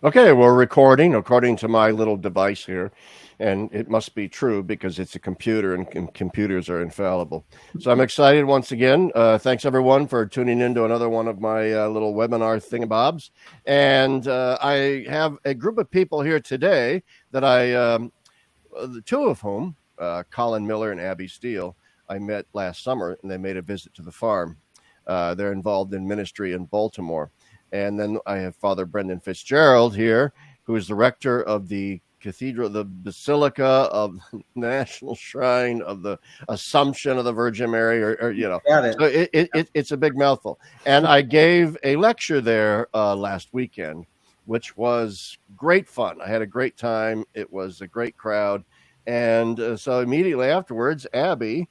Okay, we're recording according to my little device here, and it must be true because it's a computer and computers are infallible. So I'm excited once again. Thanks everyone for tuning in to another one of my little webinar thingamabobs. And I have a group of people here today that the two of whom, Colin Miller and Abby Steele, I met last summer, and they made a visit to the farm. They're involved in ministry in Baltimore. And then I have Father Brendan Fitzgerald here, who is the rector of the Cathedral, the Basilica of the National Shrine of the Assumption of the Virgin Mary, or Got it. So it's a big mouthful. And I gave a lecture there last weekend, which was great fun. I had a great time. It was a great crowd. And so immediately afterwards, Abby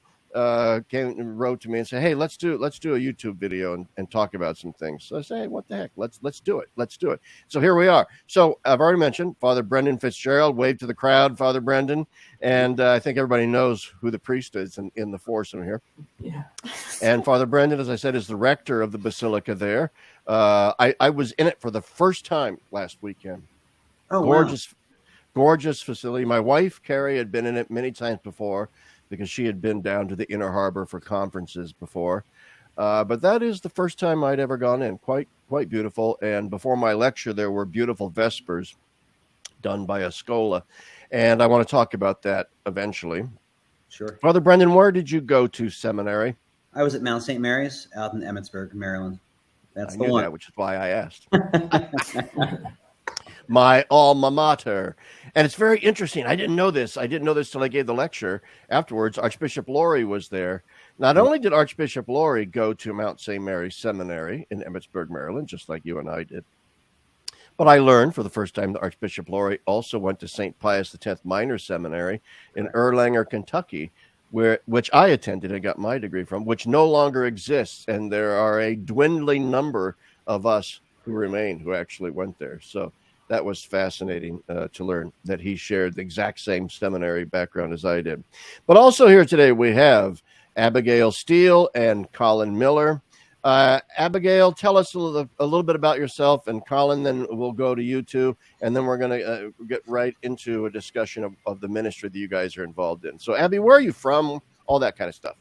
came and wrote to me and said, "Hey, let's do a YouTube video and talk about some things." So I say, "Hey, what the heck? Let's do it. Let's do it." So here we are. So I've already mentioned Father Brendan Fitzgerald. Wave to the crowd, Father Brendan, and I think everybody knows who the priest is in the foursome here. Yeah. And Father Brendan, as I said, is the rector of the basilica there. I was in it for the first time last weekend. Oh, Gorgeous facility. My wife Carrie had been in it many times before, because she had been down to the Inner Harbor for conferences before. But that is the first time I'd ever gone in. Quite beautiful. And before my lecture, there were beautiful Vespers done by a Schola. And I want to talk about that eventually. Sure. Father Brendan, where did you go to seminary? I was at Mount St. Mary's out in Emmitsburg, Maryland. That's I the knew one. that, which is why I asked. My alma mater. And it's very interesting. I didn't know this till I gave the lecture. Afterwards, Archbishop Laurie was there. Not only did Archbishop Laurie go to Mount St. Mary's Seminary in Emmitsburg, Maryland, just like you and I did, but I learned for the first time that Archbishop Laurie also went to St. Pius X Minor Seminary in Erlanger, Kentucky, which I attended and got my degree from, which no longer exists. And there are a dwindling number of us who remain who actually went there. So that was fascinating to learn that he shared the exact same seminary background as I did. But also here today we have Abigail Steele and Colin Miller. Abigail, tell us a little bit about yourself, and Colin, then we'll go to you two, and then we're going to get right into a discussion of the ministry that you guys are involved in. So, Abby, where are you from? All that kind of stuff.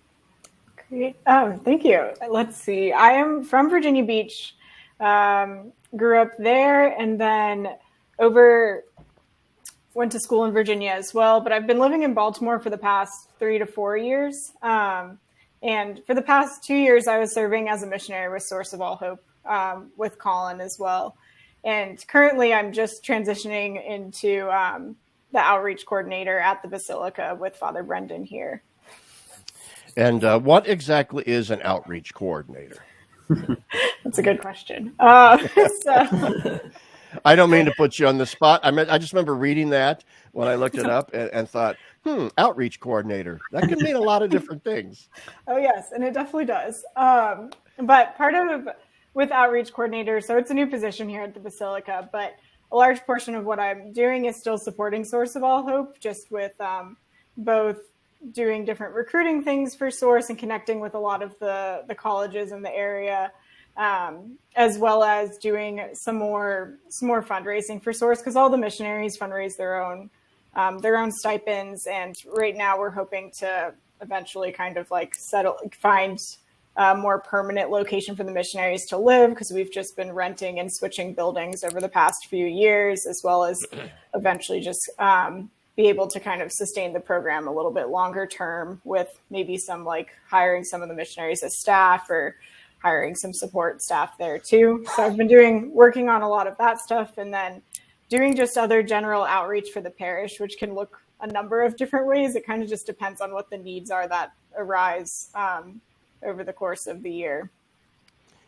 Great. Thank you. Let's see. I am from Virginia Beach. Grew up there, and then went to school in Virginia as well. But I've been living in Baltimore for the past 3 to 4 years. And for the past 2 years, I was serving as a missionary with Source of All Hope with Colin as well. And currently, I'm just transitioning into the outreach coordinator at the Basilica with Father Brendan here. And what exactly is an outreach coordinator? That's a good question. So I don't mean to put you on the spot. I just remember reading that when I looked it up and thought, outreach coordinator. That could mean a lot of different things. Oh, yes, and it definitely does. But part of with outreach coordinator, so it's a new position here at the Basilica, but a large portion of what I'm doing is still supporting Source of All Hope, just with both doing different recruiting things for Source and connecting with a lot of the colleges in the area, as well as doing some more fundraising for Source, because all the missionaries fundraise their own stipends. And right now we're hoping to eventually kind of like find a more permanent location for the missionaries to live, because we've just been renting and switching buildings over the past few years, as well as eventually just be able to kind of sustain the program a little bit longer term with maybe some like hiring some of the missionaries as staff or hiring some support staff there too. So I've been working on a lot of that stuff, and then doing just other general outreach for the parish, which can look a number of different ways. It kind of just depends on what the needs are that arise over the course of the year.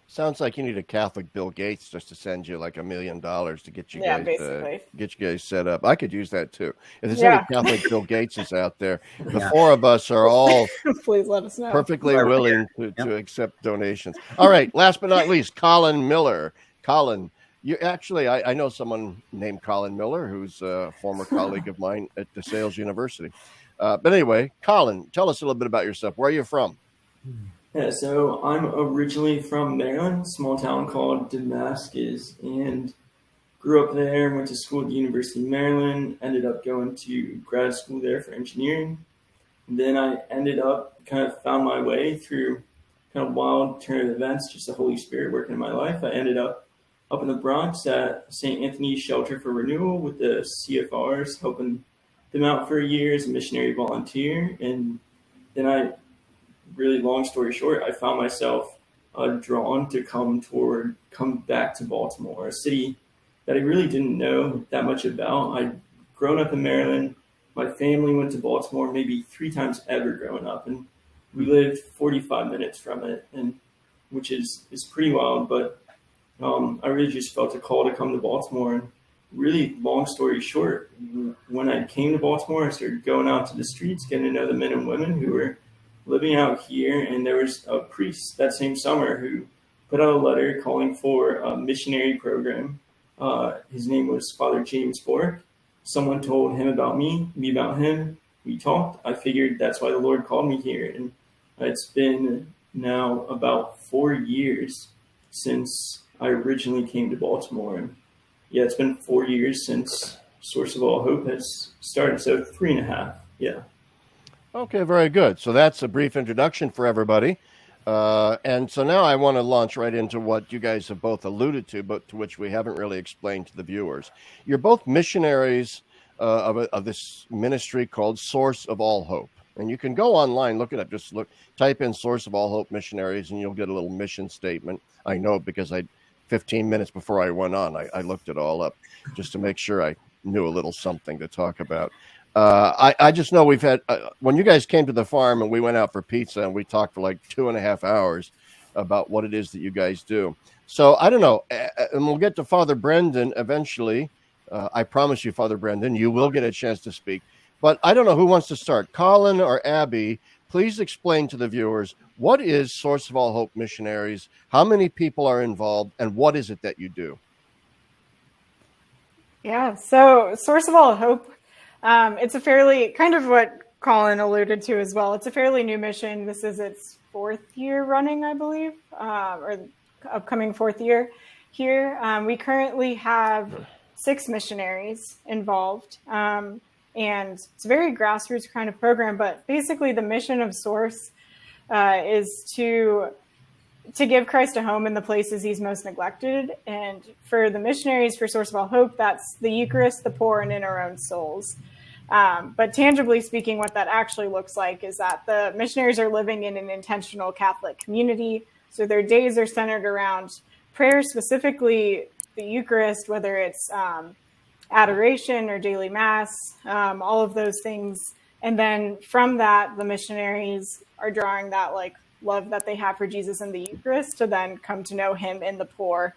Sounds like you need a Catholic Bill Gates just to send you like $1 million to get you guys set up. I could use that too. If there's any Catholic Bill Gateses out there, the four of us are all please let us know. Perfectly willing to accept donations. All right, last but not least, Colin Miller. Colin, you actually, I know someone named Colin Miller, who's a former colleague of mine at DeSales University. But anyway, Colin, tell us a little bit about yourself. Where are you from? Yeah, so I'm originally from Maryland, small town called Damascus, and grew up there, went to school at the University of Maryland, ended up going to grad school there for engineering. And then I ended up kind of found my way through kind of wild turn of events, just the Holy Spirit working in my life. I ended up in the Bronx at St. Anthony's Shelter for Renewal with the CFRs, helping them out for a year as a missionary volunteer. And then I, really long story short, I found myself drawn to come back to Baltimore, a city that I really didn't know that much about. I'd grown up in Maryland. My family went to Baltimore maybe 3 times ever growing up, and we lived 45 minutes from it, and which is pretty wild. But I really just felt a call to come to Baltimore. And really long story short, when I came to Baltimore, I started going out to the streets, getting to know the men and women who were living out here. And there was a priest that same summer who put out a letter calling for a missionary program. His name was Father James Bork. Someone told him about me about him. We talked. I figured that's why the Lord called me here. And it's been now about 4 years since I originally came to Baltimore. And yeah, it's been 4 years since Source of All Hope has started. So 3.5. Yeah. Okay, very good. So that's a brief introduction for everybody. And so now I want to launch right into what you guys have both alluded to, but to which we haven't really explained to the viewers. You're both missionaries of this ministry called Source of All Hope. And you can go online, look it up, type in Source of All Hope Missionaries, and you'll get a little mission statement. I know because 15 minutes before I went on, I looked it all up just to make sure I knew a little something to talk about. I just know we've had, when you guys came to the farm and we went out for pizza and we talked for like 2.5 hours about what it is that you guys do. So I don't know, and we'll get to Father Brendan eventually. I promise you, Father Brendan, you will get a chance to speak. But I don't know who wants to start, Colin or Abby. Please explain to the viewers, what is Source of All Hope Missionaries? How many people are involved? And what is it that you do? Yeah, so Source of All Hope, it's a fairly, kind of what Colin alluded to as well, it's a fairly new mission. This is its 4th year running, I believe, or upcoming 4th year here. We currently have 6 missionaries involved. And it's a very grassroots kind of program, but basically the mission of Source is to give Christ a home in the places he's most neglected. And for the missionaries, for Source of All Hope, that's the Eucharist, the poor, and in our own souls. But tangibly speaking, what that actually looks like is that the missionaries are living in an intentional Catholic community. So their days are centered around prayer, specifically the Eucharist, whether it's adoration or daily mass, all of those things. And then from that, the missionaries are drawing that love that they have for Jesus in the Eucharist to then come to know him in the poor.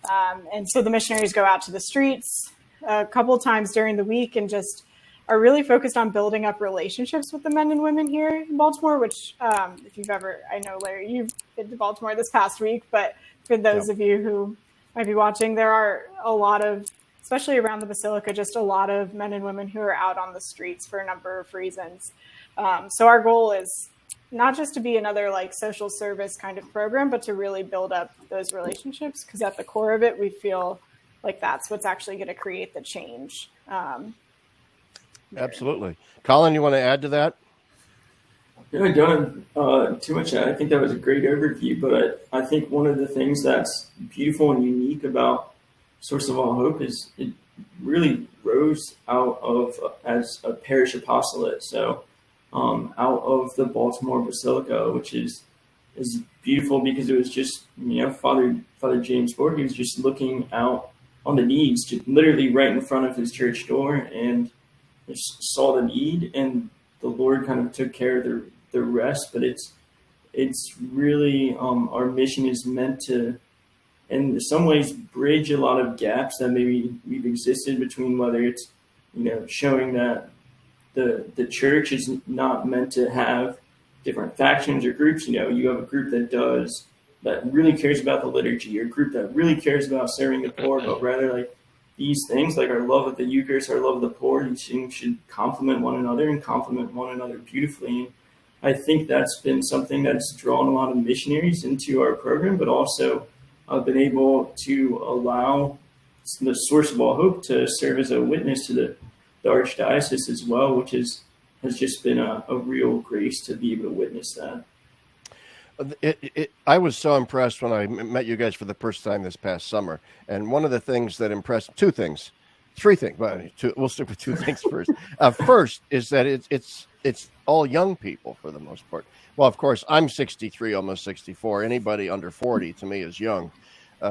And so the missionaries go out to the streets a couple times during the week and just are really focused on building up relationships with the men and women here in Baltimore, which if you've ever, I know, Larry, you've been to Baltimore this past week, but for those of you who might be watching, there are a lot of, especially around the Basilica, just a lot of men and women who are out on the streets for a number of reasons. So our goal is not just to be another social service kind of program, but to really build up those relationships, because at the core of it, we feel like that's what's actually going to create the change. Absolutely. Colin, you want to add to that? Yeah, I don't too much. I think that was a great overview, but I think one of the things that's beautiful and unique about Source of All Hope is it really rose out of as a parish apostolate. So out of the Baltimore Basilica, which is beautiful because it was just, Father James Bork, he was just looking out on the needs, just literally right in front of his church door, and just saw the need, and the Lord kind of took care of the rest. But it's really our mission is meant to, in some ways, bridge a lot of gaps that maybe we've existed between, whether it's showing that the church is not meant to have different factions or groups. You have a group that really cares about the liturgy, or a group that really cares about serving the poor, but rather these things, like our love of the Eucharist, our love of the poor, these things should complement one another and complement one another beautifully. And I think that's been something that's drawn a lot of missionaries into our program, but also been able to allow the source of all hope to serve as a witness to the archdiocese as well, which has just been a real grace to be able to witness that. I was so impressed when I met you guys for the first time this past summer. And one of the things that impressed, three things, but we'll stick with two things first. First is that it's all young people for the most part. Well, of course, I'm 63, almost 64. Anybody under 40 to me is young.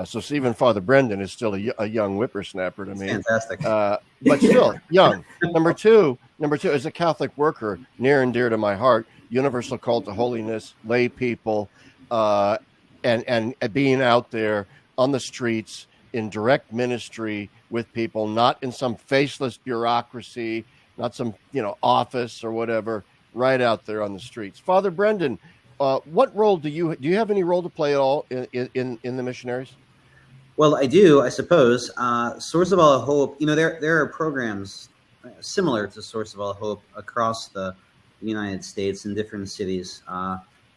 So even Father Brendan is still a young whippersnapper to me. Fantastic. But still young. Number two, as a Catholic worker, near and dear to my heart, universal call to holiness, lay people, and being out there on the streets in direct ministry with people, not in some faceless bureaucracy, not some office or whatever, right out there on the streets. Father Brendan, what role do you have any role to play at all in the missionaries? Well, I do, I suppose. Source of All Hope, there are programs similar to Source of All Hope across the United States in different cities.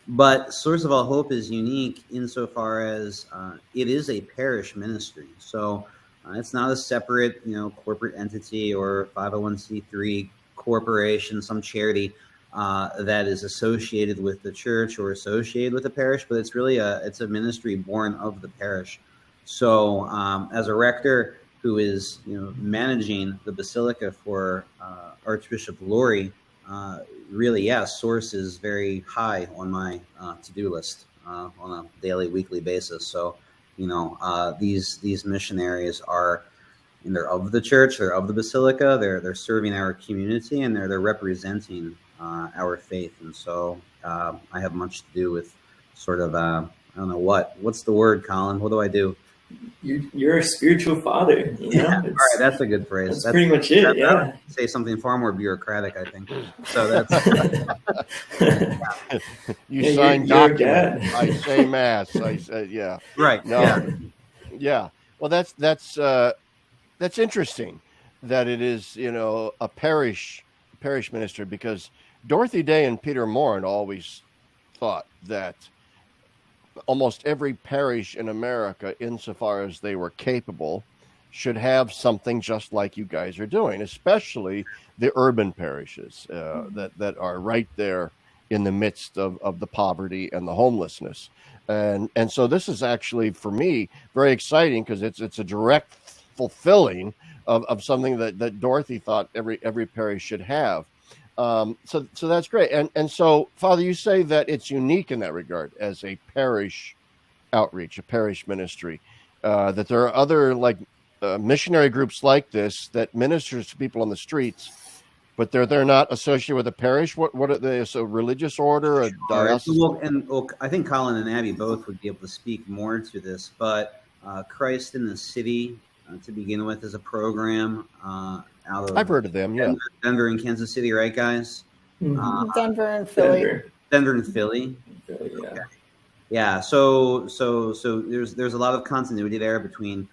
But Source of All Hope is unique insofar as it is a parish ministry. So it's not a separate, corporate entity or 501c3 corporation, some charity that is associated with the church or associated with the parish, but it's really it's a ministry born of the parish. So as a rector who is managing the basilica for Archbishop Lori, really, Source is very high on my to-do list on a daily, weekly basis. So these missionaries they're of the church, they're of the basilica, they're serving our community, and they're representing our faith. And so I have much to do with sort of I don't know what's the word, Colin? What do I do? You're a spiritual father. Yeah, all right, that's a good phrase. That's pretty much it. Yeah. Say something far more bureaucratic, I think. So that's you sign documents. I say mass. I say Right. No. Yeah. Well, that's interesting that it is a parish minister, because Dorothy Day and Peter Morin always thought that almost every parish in America, insofar as they were capable, should have something just like you guys are doing, especially the urban parishes that are right there in the midst of the poverty and the homelessness. And so this is actually, for me, very exciting, because it's a direct fulfilling of something that Dorothy thought every parish should have. So that's great. And so, Father, you say that it's unique in that regard as a parish outreach, a parish ministry, that there are other missionary groups like this that ministers to people on the streets, but they're not associated with a parish. What are they? A religious order, a diocese? Well, I think Colin and Abby both would be able to speak more to this, but Christ in the City, to begin with, is a program out of I've heard of them, Denver and Kansas City, right, guys? Mm-hmm. Denver and Philly. Denver and Philly. Yeah. Yeah. So there's a lot of continuity there between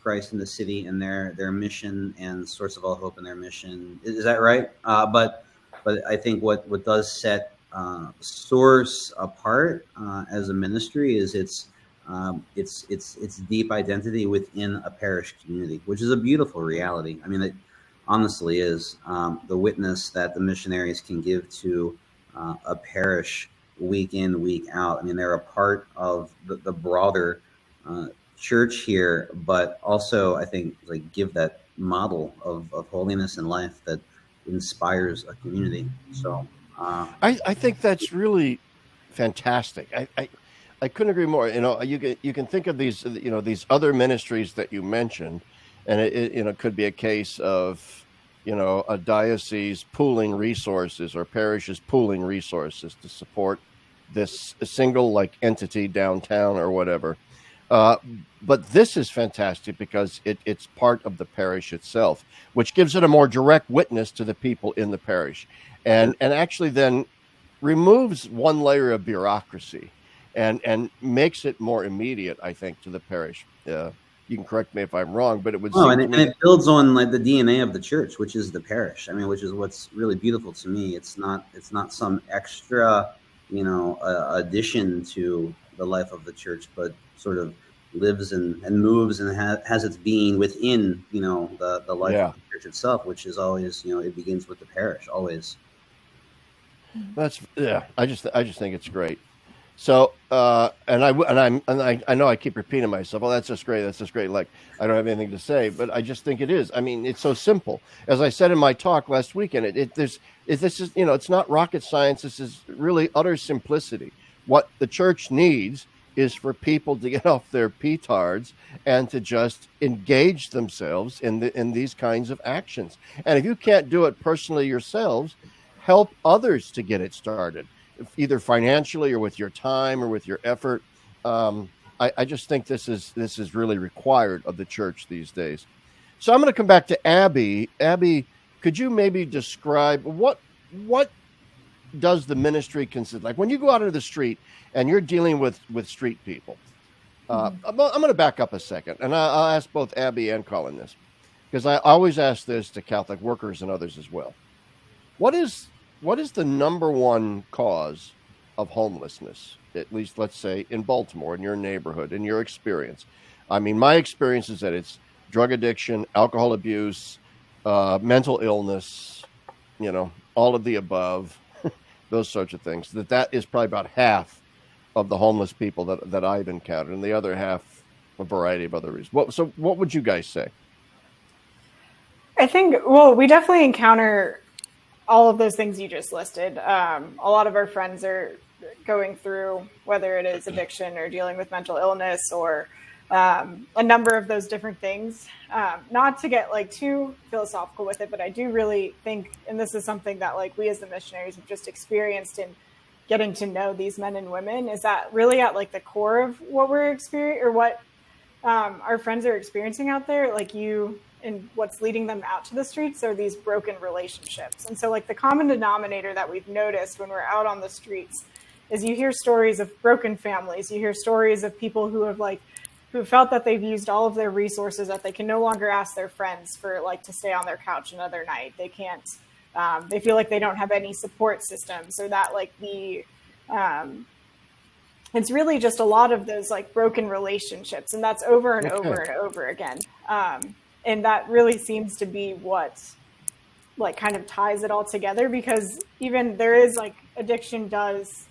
Christ in the City and their mission, and Source of All Hope and their mission. Is that right? But I think what does set Source apart as a ministry is its deep identity within a parish community, which is a beautiful reality. I mean, it honestly is the witness that the missionaries can give to a parish week in, week out. I mean, they're a part of the broader church here, but also I think give that model of holiness in life that inspires a community. So I think that's really fantastic. I couldn't agree more. You can think of these these other ministries that you mentioned, and it could be a case of a diocese pooling resources or parishes pooling resources to support this single entity downtown or whatever. But this is fantastic because it's part of the parish itself, which gives it a more direct witness to the people in the parish, and actually then removes one layer of bureaucracy and makes it more immediate, I think, to the parish. You can correct me if I'm wrong, but it would. And it builds on the DNA of the church, which is the parish. I mean, which is what's really beautiful to me. It's not some extra, addition to the life of the church, but sort of lives and moves and has its being within, the life Yeah. of the church itself, which is always, it begins with the parish, always. I just think it's great. So, and I know I keep repeating myself. Oh, that's just great. That's just great. Like I don't have anything to say, but I just think it is. I mean, it's so simple. As I said in my talk last weekend, this is, it's not rocket science. This is really utter simplicity. What the church needs is for people to get off their petards and to just engage themselves in these kinds of actions. And if you can't do it personally yourselves, help others to get it started, either financially or with your time or with your effort. I just think this is really required of the church these days. So I'm going to come back to Abby. Abby, could you maybe describe what does the ministry consist like when you go out into the street and you're dealing with street people? I'm going to back up a second, and I'll ask both Abby and Colin this, because I always ask this to Catholic workers and others as well. What is the number one cause of homelessness, at least let's say in Baltimore, in your neighborhood, in your experience? I mean, my experience is that it's drug addiction, alcohol abuse, mental illness, all of the above, those sorts of things. That is probably about half of the homeless people that I've encountered, and the other half a variety of other reasons. So what would you guys say? I think, well, we definitely encounter all of those things you just listed. A lot of our friends are going through, whether it is addiction or dealing with mental illness or a number of those different things. Not to get too philosophical with it, but I do really think, and this is something that we as the missionaries have just experienced in getting to know these men and women, is that really at the core of what we're experiencing, or what our friends are experiencing out there, and what's leading them out to the streets are these broken relationships. And so the common denominator that we've noticed when we're out on the streets is you hear stories of broken families. You hear stories of people who have who felt that they've used all of their resources, that they can no longer ask their friends for to stay on their couch another night. They can't, they feel like they don't have any support systems, or that it's really just a lot of those broken relationships, and that's over and over and over again. And that really seems to be what kind of ties it all together, because even there is addiction does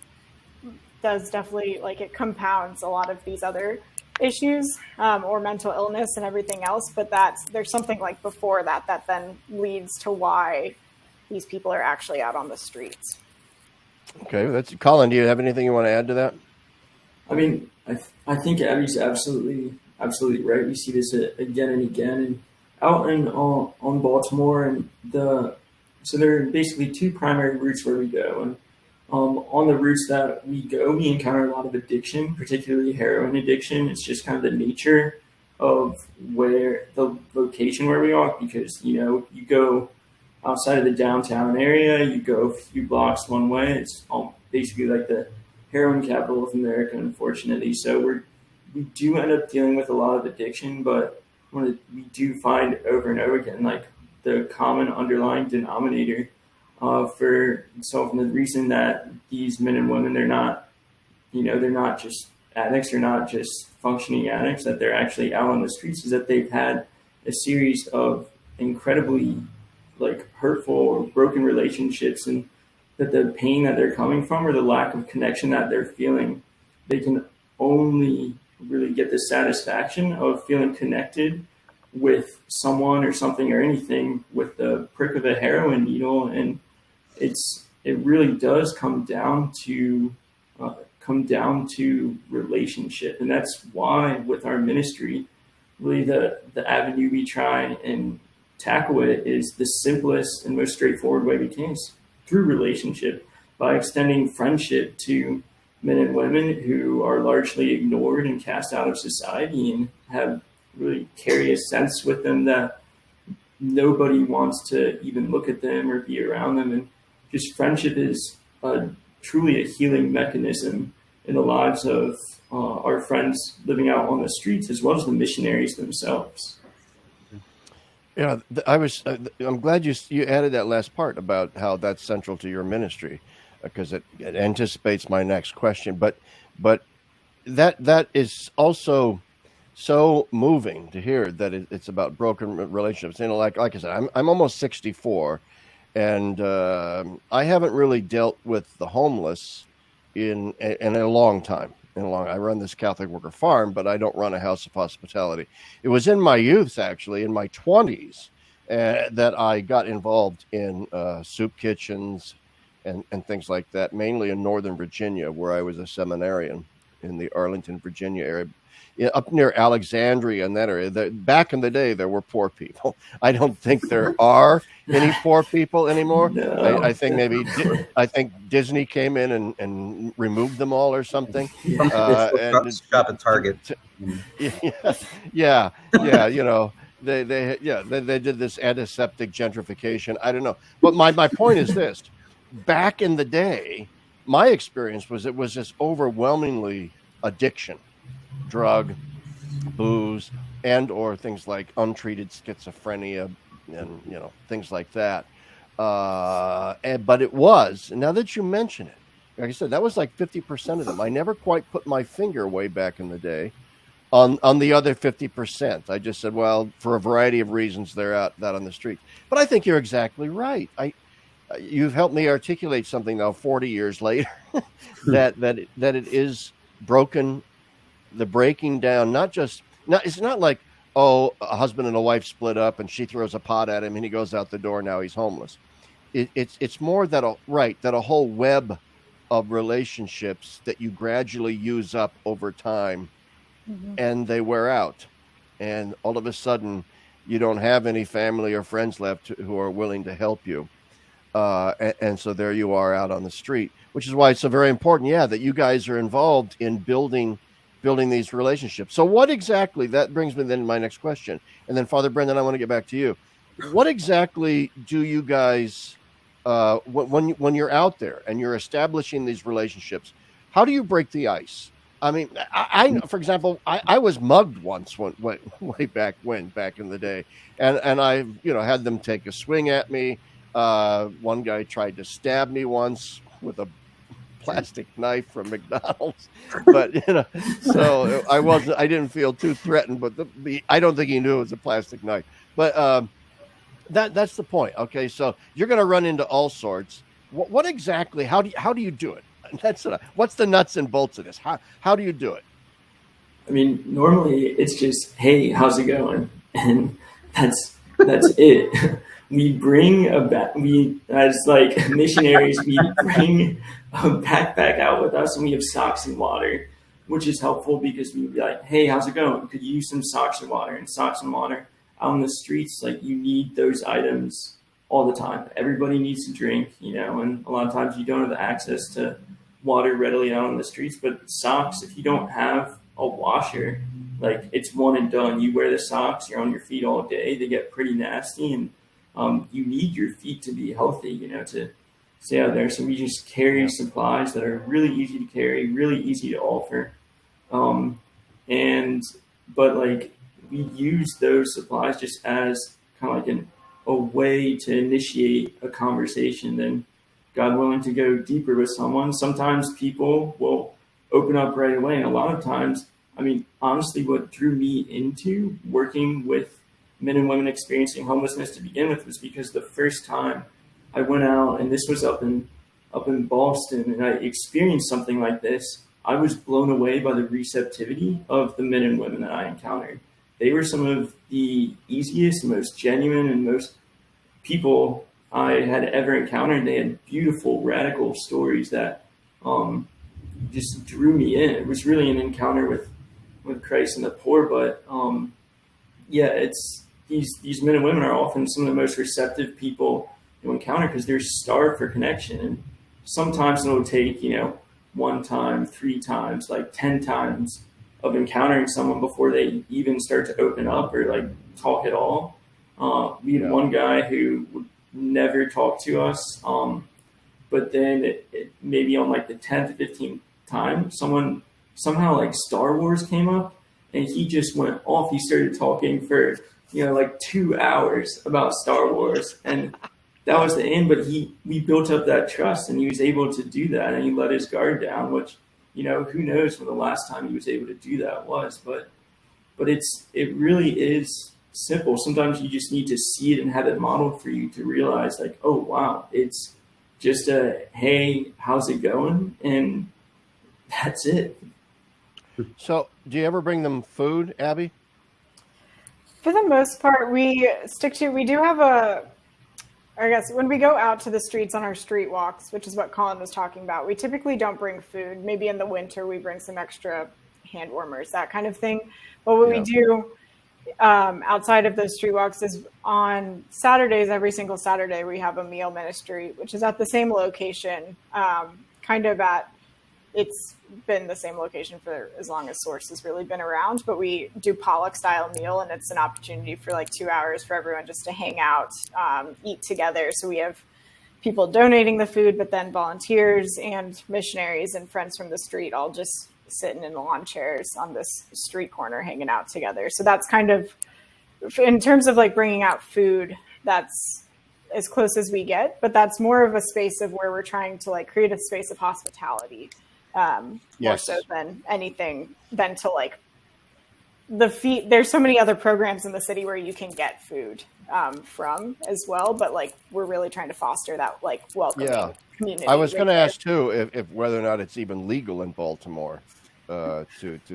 definitely it compounds a lot of these other issues, or mental illness and everything else. But there's something before that then leads to why these people are actually out on the streets. Okay, that's Colin. Do you have anything you want to add to that? I mean, I think Abby's absolutely right. We see this again and again, and out on Baltimore, and so there are basically two primary routes where we go, and on the routes that we go, we encounter a lot of addiction, particularly heroin addiction. It's just kind of the nature of where the location where we are, because you go outside of the downtown area, you go a few blocks one way, it's basically the heroin capital of America, unfortunately. So we do end up dealing with a lot of addiction, but we do find over and over again, the common underlying denominator for solving the reason that these men and women, they're not just addicts, they're not just functioning addicts, that they're actually out on the streets, is that they've had a series of incredibly hurtful or broken relationships, and that the pain that they're coming from, or the lack of connection that they're feeling, they can only really get the satisfaction of feeling connected with someone or something or anything with the prick of a heroin needle. And it really does come down to relationship. And that's why with our ministry, really the avenue we try and tackle it is the simplest and most straightforward way we can, through relationship, by extending friendship to men and women who are largely ignored and cast out of society, and have really carry a sense with them that nobody wants to even look at them or be around them. And just friendship is truly a healing mechanism in the lives of our friends living out on the streets, as well as the missionaries themselves. Yeah, I'm glad you added that last part about how that's central to your ministry, because it anticipates my next question. But that is also, so moving to hear that it's about broken relationships. Like I said, I'm almost 64, and I haven't really dealt with the homeless in a long time. I run this Catholic worker farm, but I don't run a house of hospitality. It was in my youth, actually, in my 20s, that I got involved in soup kitchens and things like that, mainly in Northern Virginia, where I was a seminarian in the Arlington, Virginia area. Yeah, up near Alexandria and that area. Back in the day, there were poor people. I don't think there are any poor people anymore. No. I think I think Disney came in and removed them all or something. And shop at Target. Yeah. You know, they did this antiseptic gentrification. I don't know, but my point is this: back in the day, my experience was it was just overwhelmingly addiction. Drug, booze, and or things like untreated schizophrenia, and things like that. But it was, now that you mention it, like I said, that was like 50% of them. I never quite put my finger way back in the day on the other 50%. I just said, well, for a variety of reasons, they're out on the street. But I think you're exactly right. You've helped me articulate something now 40 years later that it is broken. The breaking down, it's not like, oh, a husband and a wife split up and she throws a pot at him and he goes out the door. Now he's homeless. It's more that a whole web of relationships that you gradually use up over time, and they wear out, and all of a sudden you don't have any family or friends left who are willing to help you, and so there you are out on the street, which is why it's so very important, that you guys are involved in building these relationships. So what exactly, that brings me then to my next question. And then Father Brendan, I want to get back to you. What exactly do you guys, when you're out there and you're establishing these relationships, how do you break the ice? I mean, I for example, I was mugged once way back in the day. And I, had them take a swing at me. One guy tried to stab me once with a plastic knife from McDonald's, but so I didn't feel too threatened, but I don't think he knew it was a plastic knife, but that's the point. Okay, so you're going to run into all sorts. What exactly, how do you do it? What's the nuts and bolts of this? How do you do it? I mean, normally it's just, hey, how's it going? And that's it. We bring as like missionaries, we bring a backpack out with us, and we have socks and water, which is helpful because we'd be like, hey, how's it going? Could you use some socks and water? And socks and water out on the streets, like, you need those items all the time. Everybody needs to drink, and a lot of times you don't have access to water readily out on the streets, but socks, if you don't have a washer, like, it's one and done. You wear the socks, you're on your feet all day, they get pretty nasty, and you need your feet to be healthy, to stay out there. So we just carry supplies that are really easy to carry, really easy to offer. But like, we use those supplies just as kind of like a way to initiate a conversation, then God willing to go deeper with someone. Sometimes people will open up right away. And a lot of times, I mean, honestly, what drew me into working with men and women experiencing homelessness to begin with was because the first time I went out, and this was up in Boston, and I experienced something like this, I was blown away by the receptivity of the men and women that I encountered. They were some of the easiest, most genuine, and most people I had ever encountered. They had beautiful, radical stories that just drew me in. It was really an encounter with Christ and the poor, but it's these men and women are often some of the most receptive people you encounter because they're starved for connection. And sometimes it'll take, 1 time, 3 times, like 10 times of encountering someone before they even start to open up or like talk at all. We had one guy who would never talk to us. But then it maybe on like the 10th, 15th time, somehow like Star Wars came up and he just went off. He started talking for, like 2 hours about Star Wars, and that was the end. But we built up that trust, and he was able to do that, and he let his guard down, which, who knows when the last time he was able to do that was. But but it really is simple. Sometimes you just need to see it and have it modeled for you to realize, like, oh wow, it's just a hey, how's it going, and that's it. So, do you ever bring them food, Abby? For the most part, we do have I guess when we go out to the streets on our street walks, which is what Colin was talking about, we typically don't bring food. Maybe in the winter we bring some extra hand warmers, that kind of thing. But what we do outside of those street walks is on Saturdays, every single Saturday, we have a meal ministry, which is at the same location, it's been the same location for as long as Source has really been around, but we do Pollock style meal, and it's an opportunity for like 2 hours for everyone just to hang out, eat together. So we have people donating the food, but then volunteers and missionaries and friends from the street all just sitting in the lawn chairs on this street corner hanging out together. So that's kind of, in terms of like bringing out food, that's as close as we get, but that's more of a space of where we're trying to like create a space of hospitality. More so than anything than to like there's so many other programs in the city where you can get food from as well, but like we're really trying to foster that like welcoming community. I was going to ask too if whether or not it's even legal in Baltimore to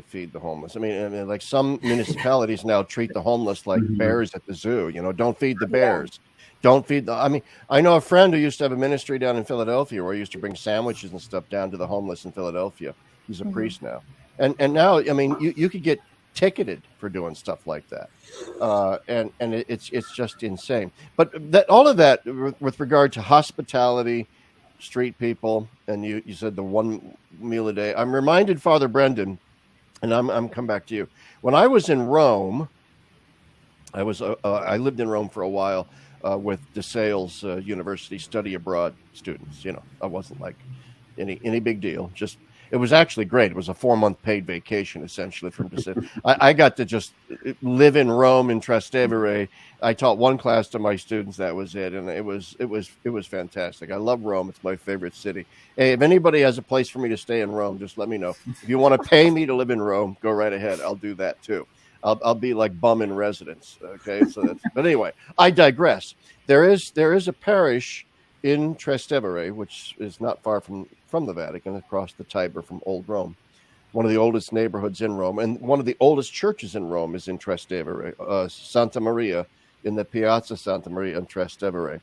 feed the homeless. I mean, like some municipalities now treat the homeless like bears at the zoo. Don't feed the bears. Don't feed I know a friend who used to have a ministry down in Philadelphia where he used to bring sandwiches and stuff down to the homeless in Philadelphia. He's a priest now. And now, you could get ticketed for doing stuff like that. And it's just insane. But all of that with regard to hospitality, street people, and you said the one meal a day. I'm reminded, Father Brendan, and I'm come back to you. When I was in Rome, I lived in Rome for a while. With DeSales University study abroad students, I wasn't like any big deal. Just it was actually great. It was a 4-month paid vacation essentially from DeSales. I got to just live in Rome in Trastevere. I taught one class to my students. That was it, and it was fantastic. I love Rome. It's my favorite city. Hey, if anybody has a place for me to stay in Rome, just let me know. If you want to pay me to live in Rome, go right ahead. I'll do that too. I'll be like bum in residence. Okay. But anyway, I digress. There is a parish in Trastevere, which is not far from the Vatican, across the Tiber from Old Rome. One of the oldest neighborhoods in Rome, and one of the oldest churches in Rome is in Trastevere, Santa Maria, in the Piazza Santa Maria in Trastevere.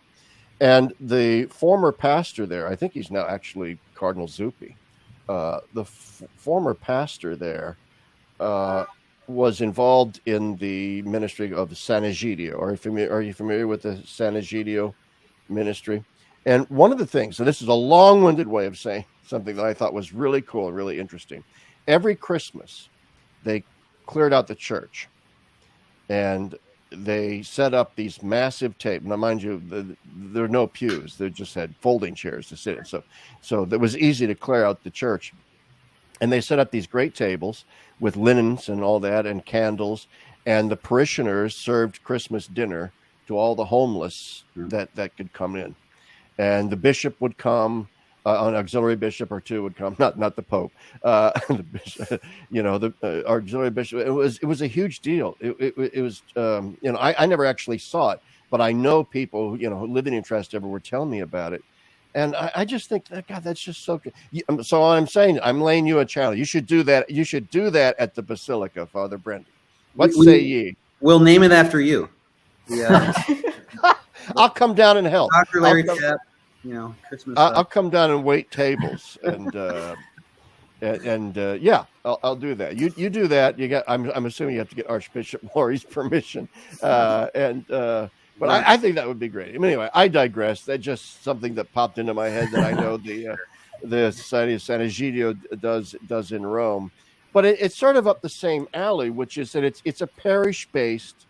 And the former pastor there, I think he's now actually Cardinal Zuppi. The former pastor there, was involved in the ministry of San Egidio. Are you familiar with the San Egidio ministry? And one of the things, and this is a long-winded way of saying something that I thought was really cool and really interesting. Every Christmas, they cleared out the church, and they set up these massive tables. Now, mind you, there are no pews. They just had folding chairs to sit in. So it was easy to clear out the church. And they set up these great tables with linens and all that and candles. And the parishioners served Christmas dinner to all the homeless that could come in. And the bishop would come, an auxiliary bishop or two would come, not the Pope, the bishop, the auxiliary bishop. It was a huge deal. It was, I never actually saw it, but I know people, who living in Trastevere were telling me about it. And I just think, God, that's just so good. So I'm saying, I'm laying you a challenge. You should do that. You should do that at the Basilica, Father Brendan. What say ye? We'll name it after you. Yeah. I'll come down and help. Dr. Larry Chapp, Christmas. I'll come down and wait tables, and I'll do that. You do that. You got. I'm assuming you have to get Archbishop Laurie's permission, But I think that would be great. Anyway, I digress. That's just something that popped into my head that I know the Society of San Egidio does in Rome. But it's sort of up the same alley, which is that it's a parish-based.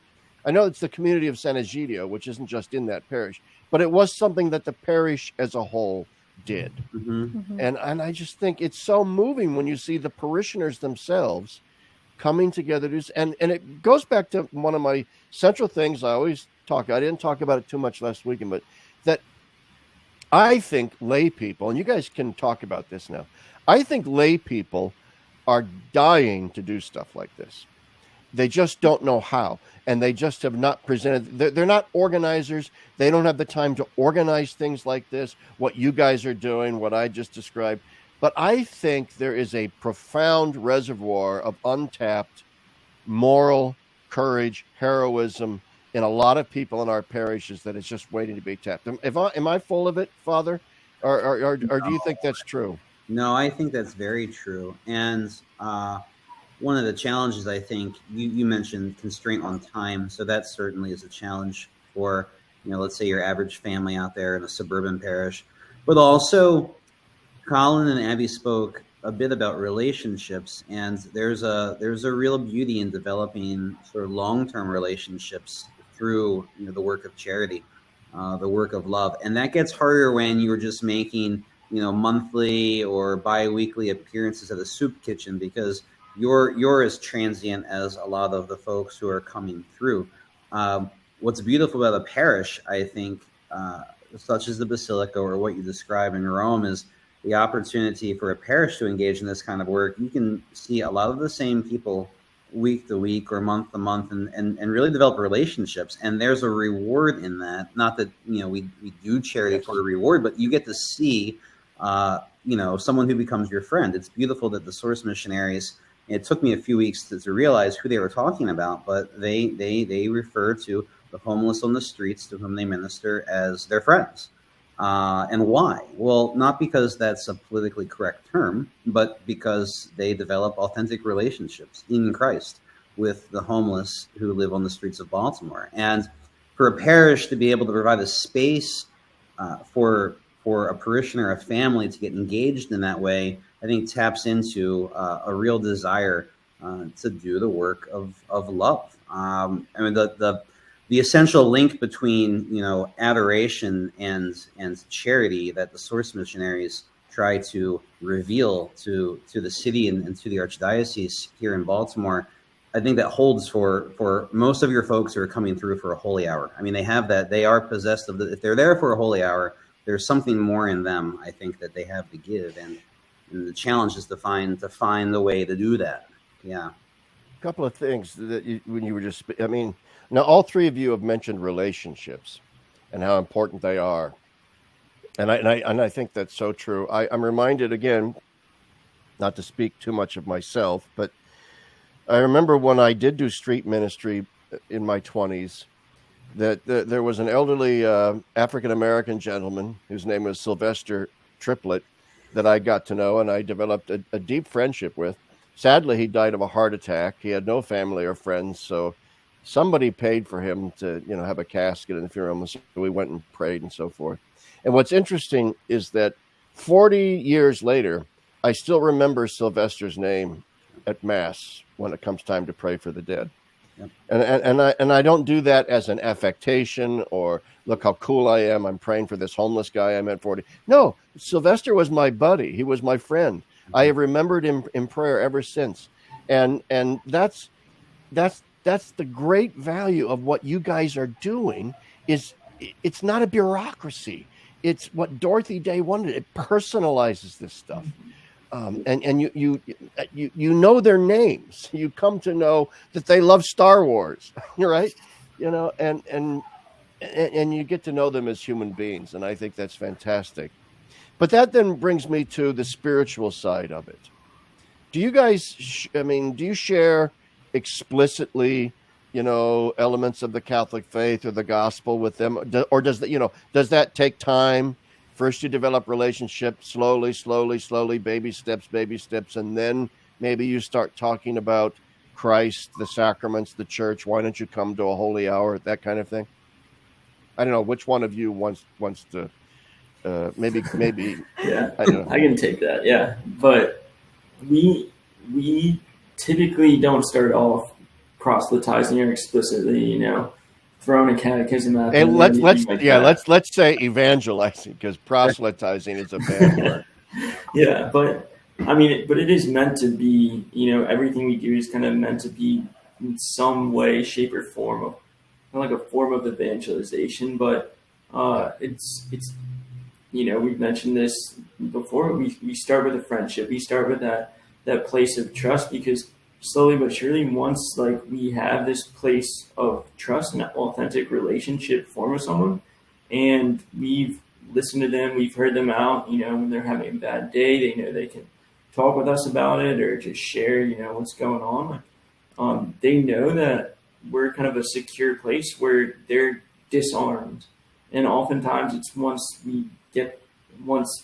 I know it's the community of San Egidio, which isn't just in that parish, but it was something that the parish as a whole did. Mm-hmm. Mm-hmm. And I just think it's so moving when you see the parishioners themselves coming together. And it goes back to one of my central things I always talk. I didn't talk about it too much last weekend, but that I think lay people, and you guys can talk about this now, I think lay people are dying to do stuff like this. They just don't know how, and they just have not presented. They're not organizers. They don't have the time to organize things like this, what you guys are doing, what I just described. But I think there is a profound reservoir of untapped moral courage, heroism in a lot of people in our parishes that is just waiting to be tapped. Am I full of it, Father? Or do you think that's true? No, I think that's very true. And one of the challenges, I think, you mentioned constraint on time. So that certainly is a challenge for, let's say your average family out there in a suburban parish. But also, Colin and Abby spoke a bit about relationships, and there's a real beauty in developing sort of long-term relationships through the work of charity, the work of love. And that gets harder when you're just making monthly or bi-weekly appearances at the soup kitchen, because you're as transient as a lot of the folks who are coming through. What's beautiful about a parish, I think, such as the Basilica or what you describe in Rome, is the opportunity for a parish to engage in this kind of work. You can see a lot of the same people week to week or month to month, and really develop relationships. And there's a reward in that. Not that we do charity for a reward, but you get to see someone who becomes your friend. It's beautiful that the Source Missionaries, it took me a few weeks to realize who they were talking about, but they refer to the homeless on the streets to whom they minister as their friends. And why? Well, not because that's a politically correct term, but because they develop authentic relationships in Christ with the homeless who live on the streets of Baltimore. And for a parish to be able to provide a space for a parishioner, a family, to get engaged in that way, I think taps into a real desire to do the work of love. I mean, the essential link between adoration and charity that the Source Missionaries try to reveal to the city and to the archdiocese here in Baltimore, I think that holds for most of your folks who are coming through for a holy hour. I mean, they have that. They are possessed of if they're there for a holy hour, there's something more in them, I think, that they have to give, and the challenge is to find the way to do that. Yeah. A couple of things that when you were just, now all three of you have mentioned relationships and how important they are, and I think that's so true. I'm reminded again, not to speak too much of myself, but I remember when I did do street ministry in my 20s, that there was an elderly African-American gentleman whose name was Sylvester Triplett that I got to know, and I developed a deep friendship with. Sadly, he died of a heart attack. He had no family or friends, so somebody paid for him to, have a casket in the funeral home. So we went and prayed and so forth. And what's interesting is that 40 years later, I still remember Sylvester's name at Mass when it comes time to pray for the dead. Yep. And I don't do that as an affectation or look how cool I am. I'm praying for this homeless guy I met 40. No, Sylvester was my buddy. He was my friend. Mm-hmm. I have remembered him in prayer ever since. And that's the great value of what you guys are doing. Is it's not a bureaucracy. It's what Dorothy Day wanted. It personalizes this stuff. And you know their names. You come to know that they love Star Wars, right? And you get to know them as human beings, and I think that's fantastic. But that then brings me to the spiritual side of it. Do you guys? Do you share explicitly, elements of the Catholic faith or the gospel with them, or does that take time? First, you develop relationships slowly, baby steps, and then maybe you start talking about Christ, the sacraments, the church. Why don't you come to a holy hour? That kind of thing. I don't know which one of you wants to. Maybe. Yeah, I don't know. I can take that. Yeah, but we typically don't start off proselytizing or explicitly, throwing a catechism at them. Let's say evangelizing, because proselytizing is a bad word. Yeah, but it is meant to be, everything we do is kind of meant to be in some way, shape, or form like a form of evangelization. But it's we've mentioned this before. We start with a friendship. We start with that place of trust, because slowly but surely, once like we have this place of trust and authentic relationship form with someone, and we've listened to them, we've heard them out, when they're having a bad day, they know they can talk with us about it or just share, what's going on. They know that we're kind of a secure place where they're disarmed. And oftentimes it's once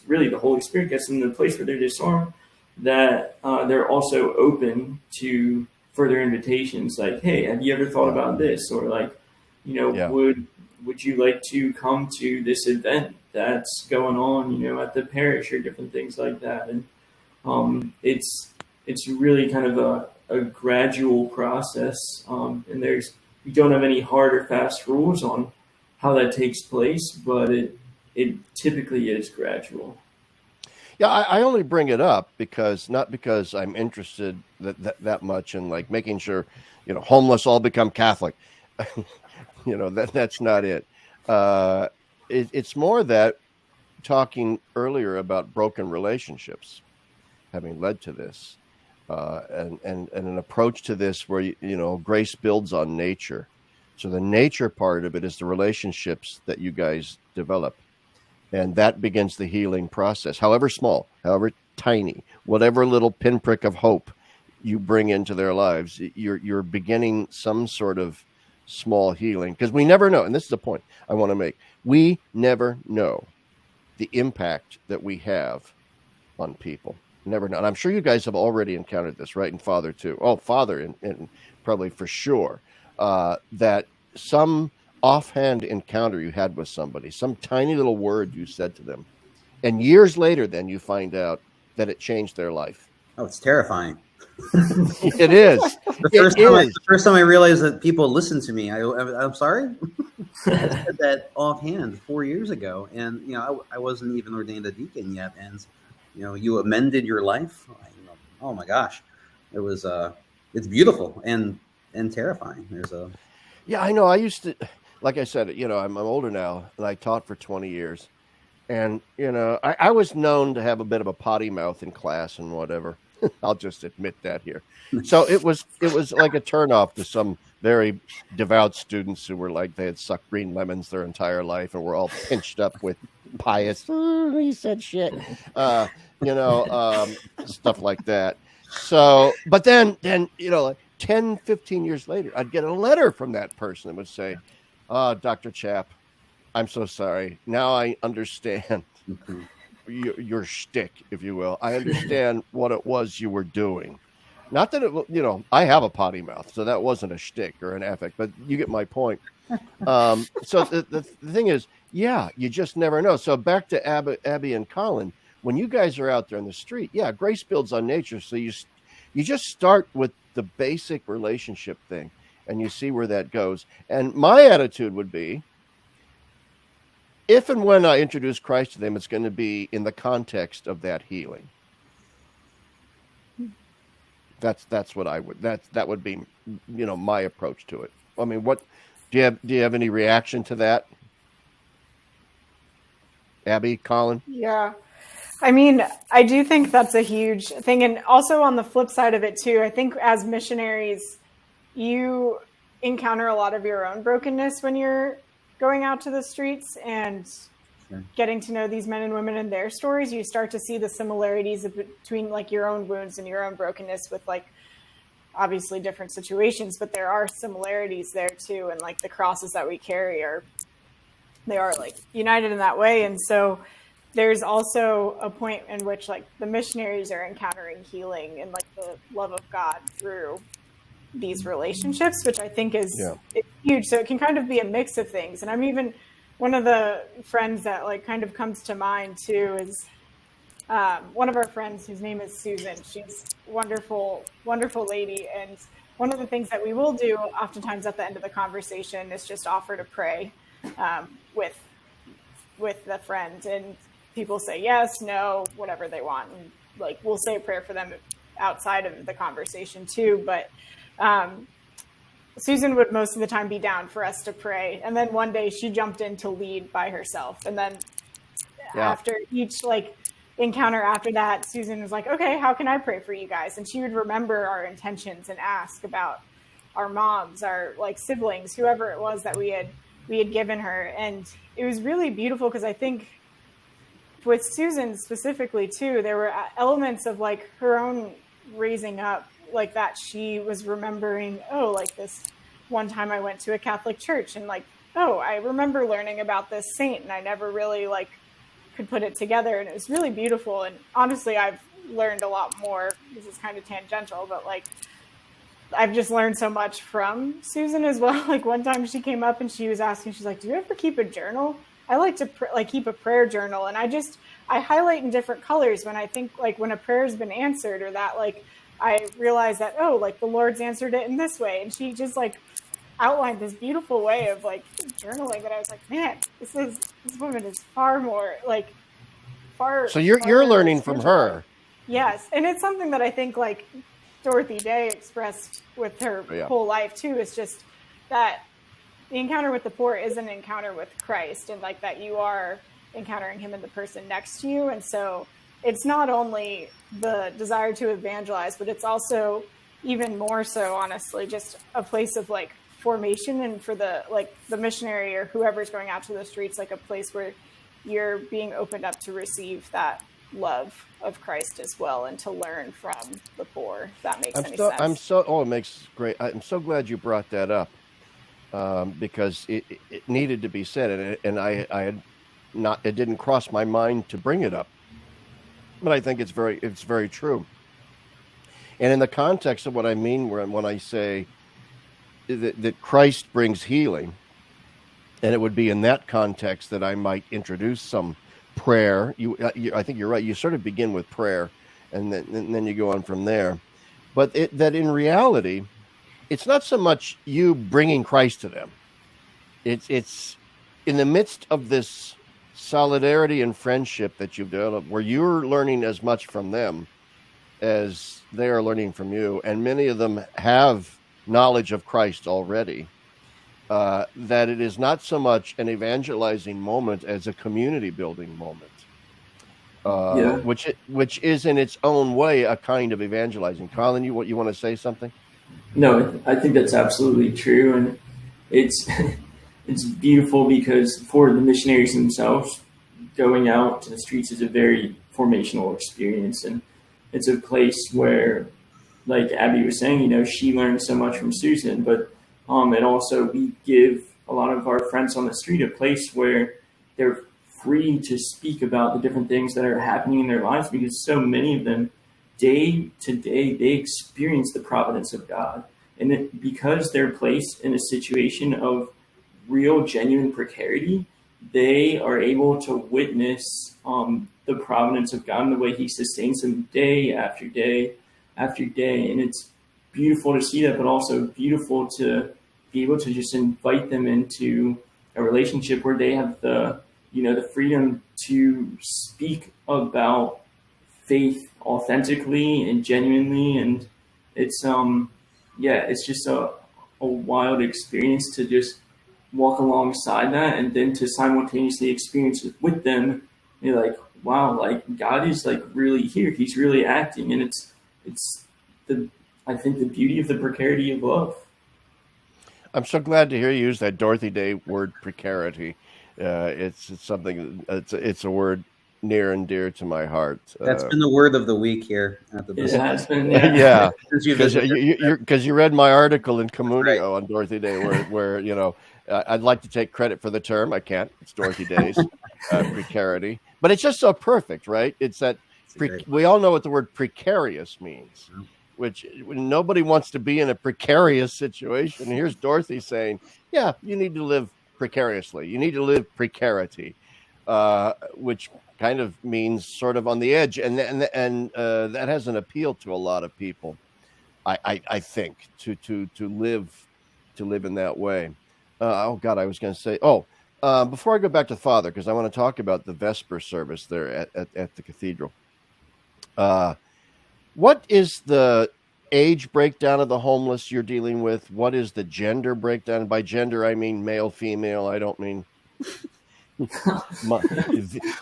really the Holy Spirit gets them in the place where they're disarmed, that they're also open to further invitations like, hey, have you ever thought about this? Or like, would you like to come to this event that's going on, at the parish, or different things like that. And it's really kind of a gradual process. And we don't have any hard or fast rules on how that takes place, but it typically is gradual. Yeah, I only bring it up not because I'm interested that much in like making sure, homeless all become Catholic. That's not it. It's more that talking earlier about broken relationships having led to this, and an approach to this where, grace builds on nature. So the nature part of it is the relationships that you guys develop. And that begins the healing process, however small, however tiny, whatever little pinprick of hope you bring into their lives, you're beginning some sort of small healing, because we never know. And this is the point I want to make. We never know the impact that we have on people. Never know. And I'm sure you guys have already encountered this, right? And Father too. Oh, Father, and probably for sure, that some offhand encounter you had with somebody, some tiny little word you said to them, and years later then you find out that it changed their life. Oh, it's terrifying. It is. The first time I realized that people listen to me, I'm sorry. I said that offhand 4 years ago, and I wasn't even ordained a deacon yet, and you amended your life. Oh my gosh, it was it's beautiful and terrifying. Yeah, I know. I used to, like I said, I'm older now, and I taught for 20 years. And, I was known to have a bit of a potty mouth in class and whatever. I'll just admit that here. So it was like a turnoff to some very devout students who were like, they had sucked green lemons their entire life and were all pinched up with pious, he said shit, stuff like that. So, but then, 10, 15 years later, I'd get a letter from that person that would say, Dr. Chapp, I'm so sorry. Now I understand your shtick, if you will. I understand what it was you were doing. Not that it, I have a potty mouth, so that wasn't a shtick or an affect, but you get my point. So the thing is, you just never know. So back to Abby and Colin, when you guys are out there in the street, grace builds on nature. So you just start with the basic relationship thing, and you see where that goes. And my attitude would be, if and when I introduce Christ to them, it's going to be in the context of that healing. That's what I would. That would be, my approach to it. I mean, what do you have any reaction to that, Abby, Colin? Yeah. I mean, I do think that's a huge thing. And also on the flip side of it too, I think as missionaries, you encounter a lot of your own brokenness when you're going out to the streets and getting to know these men and women and their stories. You start to see the similarities between like your own wounds and your own brokenness with like obviously different situations, but there are similarities there too. And like the crosses that we carry they are like united in that way. And so there's also a point in which like the missionaries are encountering healing and like the love of God through these relationships, which I think is it's huge. So it can kind of be a mix of things. And I'm even one of the friends that like kind of comes to mind too is one of our friends whose name is Susan. She's wonderful, wonderful lady. And one of the things that we will do oftentimes at the end of the conversation is just offer to pray with the friend, and people say yes, no, whatever they want. And like, we'll say a prayer for them outside of the conversation too. But Susan would most of the time be down for us to pray. And then one day she jumped in to lead by herself. And then after each, like encounter after that, Susan was like, okay, how can I pray for you guys? And she would remember our intentions and ask about our moms, our like siblings, whoever it was that we had given her. And it was really beautiful because I think with Susan specifically too, there were elements of like her own raising up, like that she was remembering, oh, like this one time I went to a Catholic church and like, oh, I remember learning about this saint and I never really like could put it together. And it was really beautiful. And honestly, I've learned a lot more. This is kind of tangential, but like I've just learned so much from Susan as well. Like one time she came up and she was asking, she's like, do you ever keep a journal? I like to keep a prayer journal. And I highlight in different colors when I think like when a prayer has been answered or that like I realize that, oh, like the Lord's answered it in this way. And she just like outlined this beautiful way of like journaling that I was like, man, this woman is far more like far. So you're learning from her. Yes. And it's something that I think like Dorothy Day expressed with her whole life too. It's just that the encounter with the poor is an encounter with Christ and like that you are encountering him in the person next to you. And so it's not only the desire to evangelize, but it's also even more so, honestly, just a place of like formation and for the missionary or whoever's going out to the streets, like a place where you're being opened up to receive that love of Christ as well and to learn from the poor. If that makes any sense. It makes great. I'm so glad you brought that up because it needed to be said, and I had not. It didn't cross my mind to bring it up, but I think it's very true. And in the context of what I mean when I say that Christ brings healing, and it would be in that context that I might introduce some prayer. I think you're right. You sort of begin with prayer, and then you go on from there. But that in reality, it's not so much you bringing Christ to them. It's in the midst of this solidarity and friendship that you've developed, where you're learning as much from them as they are learning from you, and many of them have knowledge of Christ already. That it is not so much an evangelizing moment as a community building moment, which is in its own way a kind of evangelizing. Colin, you want to say something? No, I think that's absolutely true, and it's it's beautiful because for the missionaries themselves, going out to the streets is a very formational experience, and it's a place where, like Abby was saying, she learned so much from Susan, but and also we give a lot of our friends on the street a place where they're free to speak about the different things that are happening in their lives, because so many of them, day to day, they experience the providence of God. And because they're placed in a situation of real, genuine precarity, they are able to witness the providence of God and the way he sustains them day after day after day. And it's beautiful to see that, but also beautiful to be able to just invite them into a relationship where they have the freedom to speak about faith authentically and genuinely. And it's it's just a wild experience to just walk alongside that and then to simultaneously experience it with them. You're like, wow, like God is like really here. He's really acting. And it's I think the beauty of the precarity of love. I'm so glad to hear you use that Dorothy Day word, precarity. It's something. It's a word near and dear to my heart. That's been the word of the week here at the It has been, yeah. Because you read my article in Communio on Dorothy Day, where I'd like to take credit for the term. I can't. It's Dorothy Day's precarity, but it's just so perfect, right? It's that we all know what the word precarious means. Which nobody wants to be in a precarious situation. Here's Dorothy saying, yeah, you need to live precariously. You need to live precarity, which kind of means sort of on the edge. And that has an appeal to a lot of people, I think, to live in that way. Oh, God, I was going to say, before I go back to Father, because I want to talk about the Vesper service there at the cathedral. What is the age breakdown of the homeless you're dealing with? What is the gender breakdown? By gender, I mean male, female. I don't mean,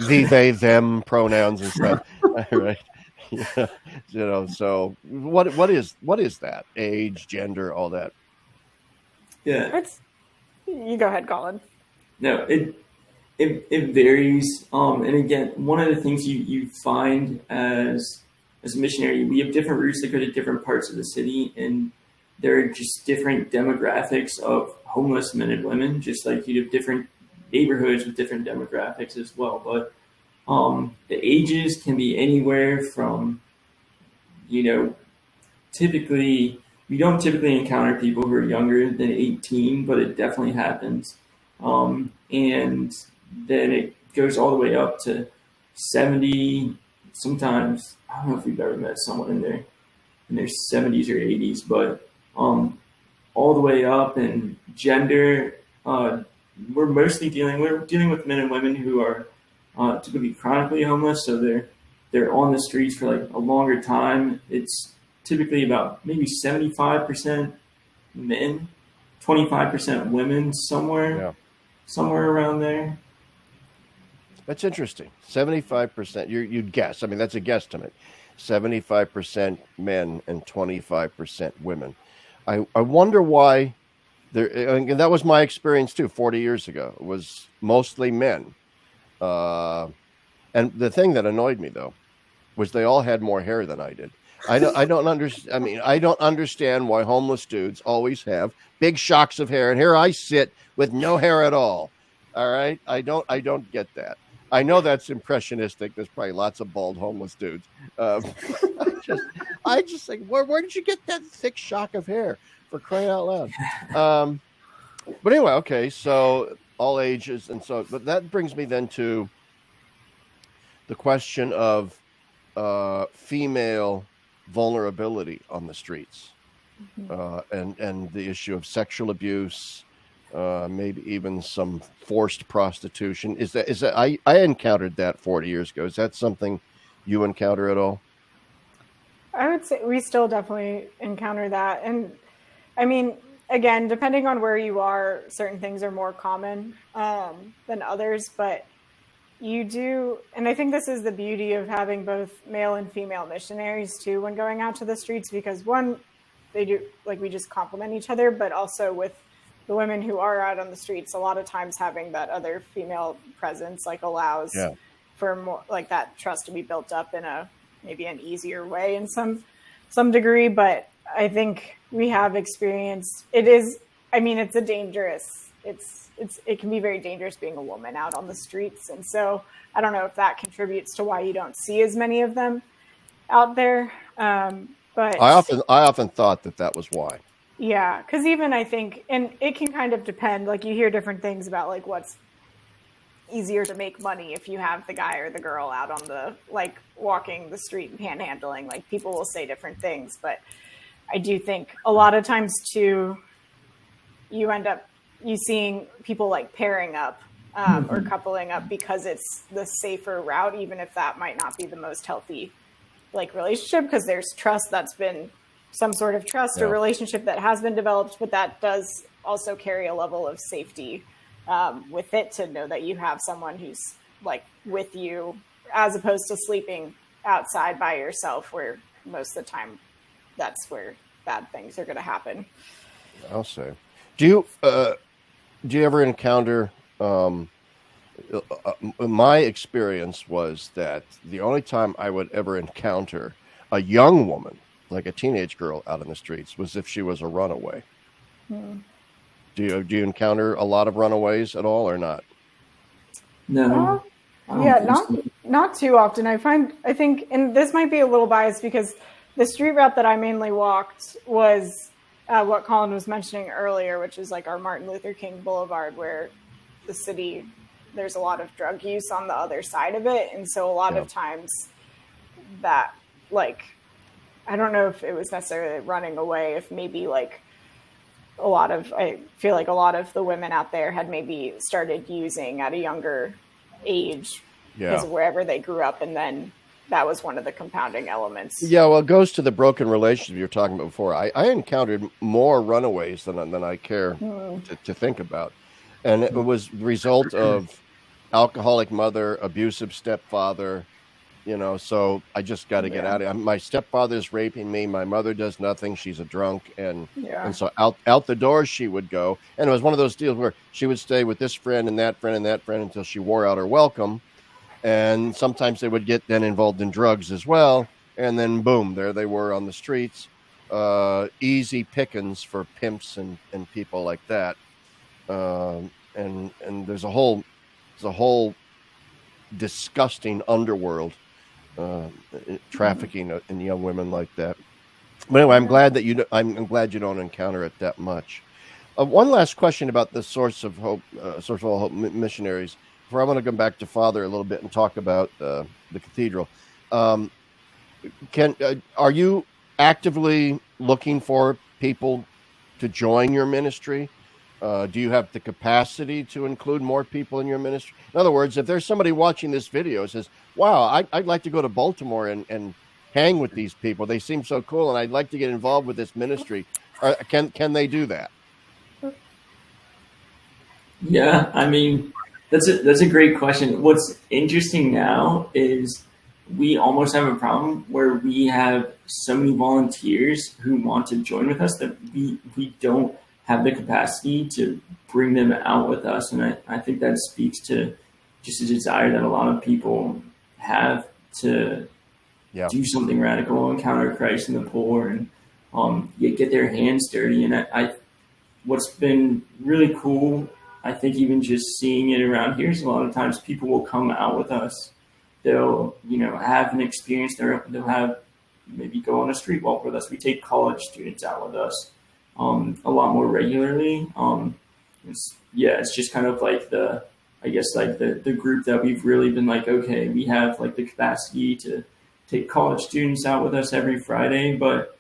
they, them pronouns and stuff. Right. Yeah. So what is that? Age, gender, all that. Yeah. You go ahead, Colin. No, it varies. And again, one of the things you find as a missionary, we have different routes that go to different parts of the city, and there are just different demographics of homeless men and women, just like you have different neighborhoods with different demographics as well. But the ages can be anywhere from, typically, we don't typically encounter people who are younger than 18, but it definitely happens. And then it goes all the way up to 70. Sometimes, I don't know if we've ever met someone in their 70s or 80s, but all the way up in gender, we're dealing with men and women who are typically chronically homeless, so they're on the streets for like a longer time. It's typically about maybe 75% men, 25% women, somewhere around there. That's interesting. 75%. You'd guess. I mean, that's a guesstimate. 75% men and 25% women. I wonder why. And that was my experience too. 40 years ago, it was mostly men. And the thing that annoyed me though was they all had more hair than I did. I don't understand. I mean, I don't understand why homeless dudes always have big shocks of hair, and here I sit with no hair at all. All right, I don't get that. I know that's impressionistic. There's probably lots of bald homeless dudes. I just think, where did you get that thick shock of hair? For crying out loud. But anyway, okay, so all ages, but that brings me then to the question of female vulnerability on the streets, and the issue of sexual abuse, maybe even some forced prostitution. Is that I encountered that 40 years ago. Is that something you encounter at all? I would say we still definitely encounter that. And I mean, again, depending on where you are, certain things are more common than others, but you do. And I think this is the beauty of having both male and female missionaries too, when going out to the streets, because one, they do, like, we just complement each other, but also with the women who are out on the streets, a lot of times having that other female presence, like, allows for more, like, that trust to be built up in maybe an easier way in some degree. But I think we have experienced, it can be very dangerous being a woman out on the streets. And so I don't know if that contributes to why you don't see as many of them out there. But I often thought that was why. Yeah, because even I think, and it can kind of depend, like, you hear different things about, like, what's easier to make money if you have the guy or the girl out on the, like, walking the street and panhandling. Like, people will say different things, but I do think a lot of times too, you end up seeing people like pairing up or coupling up because it's the safer route, even if that might not be the most healthy, like, relationship, because there's trust that's been some sort of trust or relationship that has been developed, but that does also carry a level of safety with it, to know that you have someone who's, like, with you, as opposed to sleeping outside by yourself, where most of the time that's where bad things are going to happen. I'll say. Do you ever encounter, my experience was that the only time I would ever encounter a young woman, like a teenage girl, out in the streets was if she was a runaway. Do you encounter a lot of runaways at all, or not? No. Not too often. I think, and this might be a little biased because the street route that I mainly walked was what Colin was mentioning earlier, which is like our Martin Luther King Boulevard, where the city, there's a lot of drug use on the other side of it. And so a lot of times that, like, I don't know if it was necessarily running away, if maybe like I feel like a lot of the women out there had maybe started using at a younger age because of wherever they grew up. And then that was one of the compounding elements. Yeah, well, it goes to the broken relationship you were talking about before. I encountered more runaways than I care to think about. And it was the result of alcoholic mother, abusive stepfather. So I just got to get out of it. My stepfather's raping me. My mother does nothing. She's a drunk. And so out the door she would go. And it was one of those deals where she would stay with this friend and that friend and that friend until she wore out her welcome. And sometimes they would get then involved in drugs as well. And then boom, there they were on the streets. Easy pickings for pimps and people like that. And there's a whole disgusting underworld. Trafficking in young women like that. But anyway, I'm glad you don't encounter it that much. One last question about the Source of Hope, Source of All Hope missionaries. Before I want to come back to Father a little bit and talk about the cathedral. Are you actively looking for people to join your ministry? Do you have the capacity to include more people in your ministry? In other words, if there's somebody watching this video who says, wow, I'd like to go to Baltimore and hang with these people. They seem so cool, and I'd like to get involved with this ministry. Can they do that? Yeah, I mean, that's a great question. What's interesting now is we almost have a problem where we have so many volunteers who want to join with us that we don't have the capacity to bring them out with us. And I think that speaks to just a desire that a lot of people have to do something radical, encounter Christ in the poor, and get their hands dirty. And what's been really cool, I think even just seeing it around here, is a lot of times people will come out with us. They'll, have an experience. They'll have maybe go on a street walk with us. We take college students out with us a lot more regularly. It's just kind of like the group that we've really been like, okay, we have like the capacity to take college students out with us every Friday, but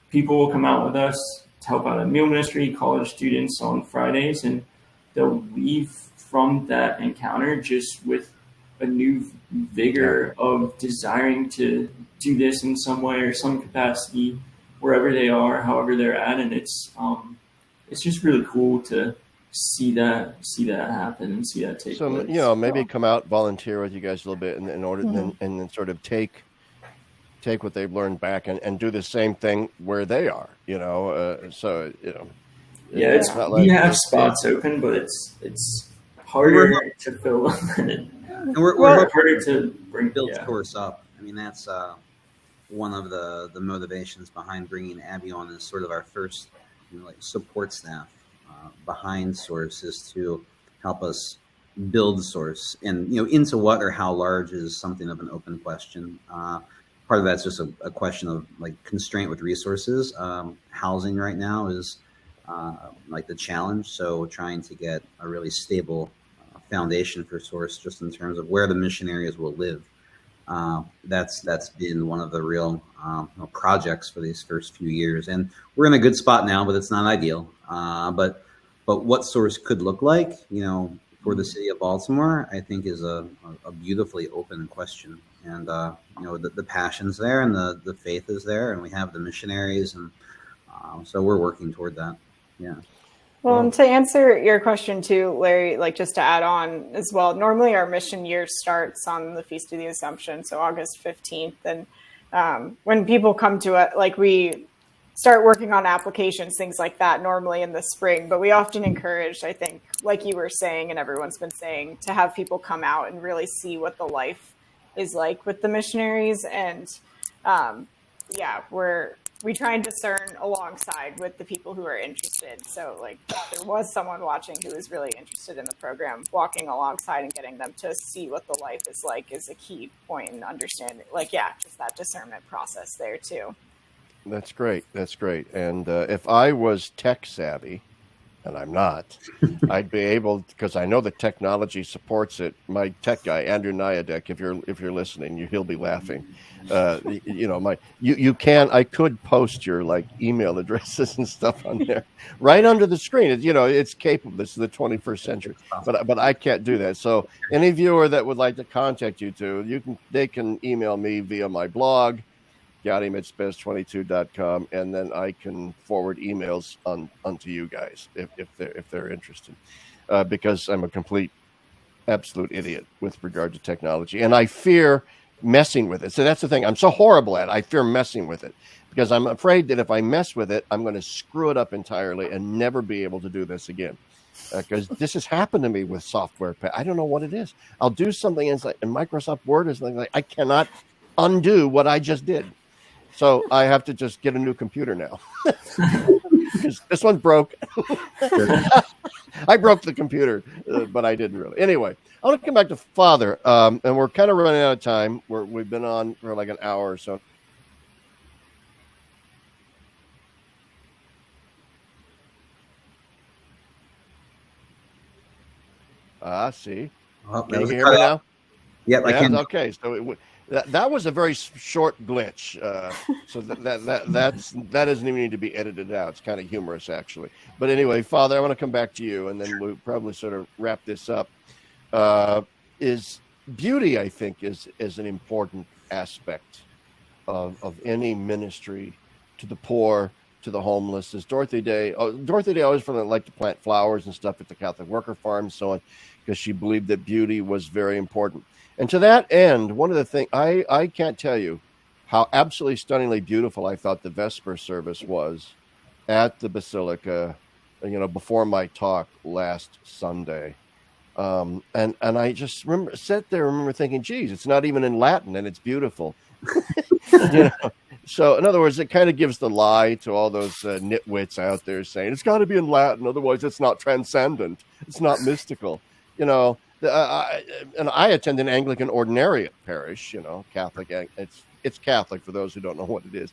people will come out with us to help out at meal ministry, college students on Fridays, and they'll leave from that encounter just with a new vigor of desiring to do this in some way or some capacity, wherever they are, however they're at. And it's just really cool to see that happen and see that take place. So, maybe come out, volunteer with you guys a little bit in order and then sort of take what they've learned back and do the same thing where they are, Yeah, we have spots open, but it's harder to fill them. And we're harder to build Source up. I mean, that's one of the motivations behind bringing Abby on as sort of our first support staff behind Source, is to help us build Source. And into what or how large is something of an open question. Part of that's just a question of constraint with resources. Housing right now is the challenge. So trying to get a really stable foundation for Source, just in terms of where the missionaries will live. That's been one of the real projects for these first few years, and we're in a good spot now, but it's not ideal. But what Source could look like, for the city of Baltimore, I think is a beautifully open question. And the passion's there, and the faith is there, and we have the missionaries, and so we're working toward that. Yeah. Well, and to answer your question too, Larry, just to add on as well, normally our mission year starts on the Feast of the Assumption, so August 15th. And when people come to it, we start working on applications, things like that, normally in the spring. But we often encourage, I think, like you were saying and everyone's been saying, to have people come out and really see what the life is like with the missionaries. And we try and discern alongside with the people who are interested. So there was someone watching who was really interested in the program, walking alongside and getting them to see what the life is like is a key point in understanding, just that discernment process there too. That's great. And if I was tech savvy, and I'm not, I'd be able, because I know the technology supports it. My tech guy, Andrew Nyadek, if you're listening, he'll be laughing. I could post your email addresses and stuff on there right under the screen. It's capable. This is the 21st century, but I can't do that. So any viewer that would like to contact you they can email me via my blog, gotham@spez22.com, and then I can forward emails onto you guys if they're interested, because I'm a complete absolute idiot with regard to technology, and I fear messing with it. So that's the thing. I'm so horrible at it. I fear messing with it because I'm afraid that if I mess with it, I'm going to screw it up entirely and never be able to do this again. Because this has happened to me with software. I don't know what it is. I'll do something in Microsoft Word or something like I cannot undo what I just did. So I have to just get a new computer now. Because this one broke. I broke the computer, but I didn't really. Anyway, I want to come back to Father, and we're kind of running out of time. We've been on for like an hour or so. See. Oh, can you hear me now? Yep, I can. Okay, so that was a very short glitch. So that doesn't even need to be edited out. It's kind of humorous, actually. But anyway, Father, I want to come back to you, and then we'll probably sort of wrap this up. Is beauty, I think, is an important aspect of any ministry to the poor, to the homeless. As Dorothy Day always liked to plant flowers and stuff at the Catholic Worker Farm and so on, because she believed that beauty was very important. And to that end, one of the things, I can't tell you how absolutely stunningly beautiful I thought the Vesper service was at the Basilica, before my talk last Sunday. And I just remember thinking, geez, it's not even in Latin and it's beautiful. So in other words, it kind of gives the lie to all those nitwits out there saying it's got to be in Latin, otherwise it's not transcendent, it's not mystical. And I attend an Anglican ordinariate parish, Catholic. It's Catholic for those who don't know what it is.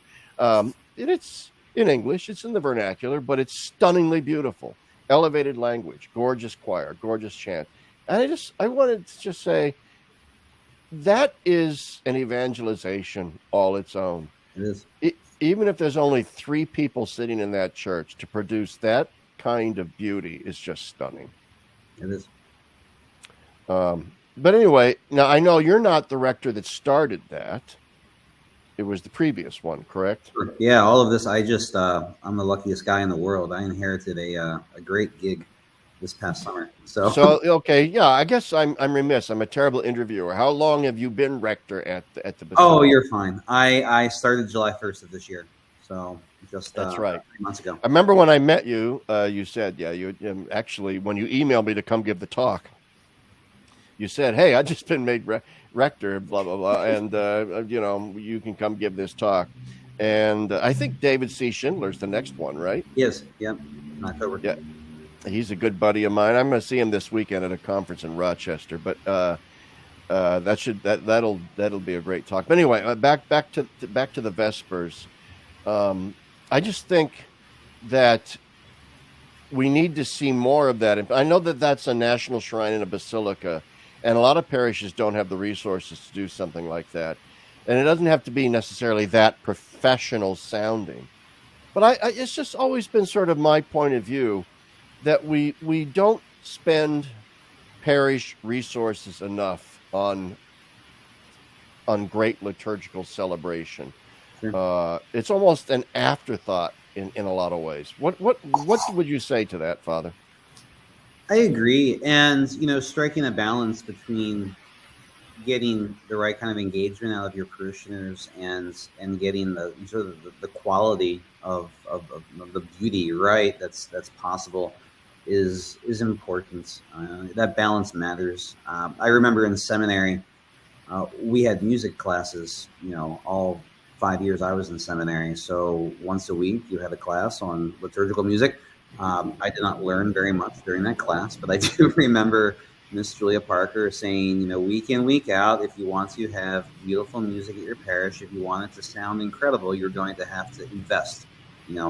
It's in English, it's in the vernacular, but it's stunningly beautiful. Elevated language, gorgeous choir, gorgeous chant. And I wanted to just say that is an evangelization all its own. It is. Even if there's only 3 people sitting in that church, to produce that kind of beauty is just stunning. It is. But anyway, now I know you're not the rector that started that. It was the previous one, correct? Yeah, all of this, I'm the luckiest guy in the world. I inherited a great gig this past summer. So okay, yeah, I guess I'm remiss. I'm a terrible interviewer. How long have you been rector at the Basilica? Oh, you're fine. I started July 1st of this year. So just that's right. 3 months ago. I remember when I met you, you said, you actually, when you emailed me to come give the talk, you said, hey, I just been made rector, blah, blah, blah, and, you can come give this talk. And I think David C. Schindler's the next one, right? Yes, yeah, in October. Yeah, he's a good buddy of mine. I'm going to see him this weekend at a conference in Rochester, but that'll be a great talk. But anyway, back to the Vespers. I just think that we need to see more of that. I know that that's a national shrine in a basilica, and a lot of parishes don't have the resources to do something like that. And it doesn't have to be necessarily that professional sounding. But it's just always been sort of my point of view that we don't spend parish resources enough on great liturgical celebration. Sure. It's almost an afterthought in a lot of ways. What would you say to that, Father? I agree. And, striking a balance between getting the right kind of engagement out of your parishioners and getting the sort of the quality of the beauty, right, that's possible is important. That balance matters. I remember in seminary, we had music classes, all 5 years I was in seminary. So once a week you had a class on liturgical music. I did not learn very much during that class, but I do remember Miss Julia Parker saying, week in, week out, if you want to have beautiful music at your parish, if you want it to sound incredible, you're going to have to invest,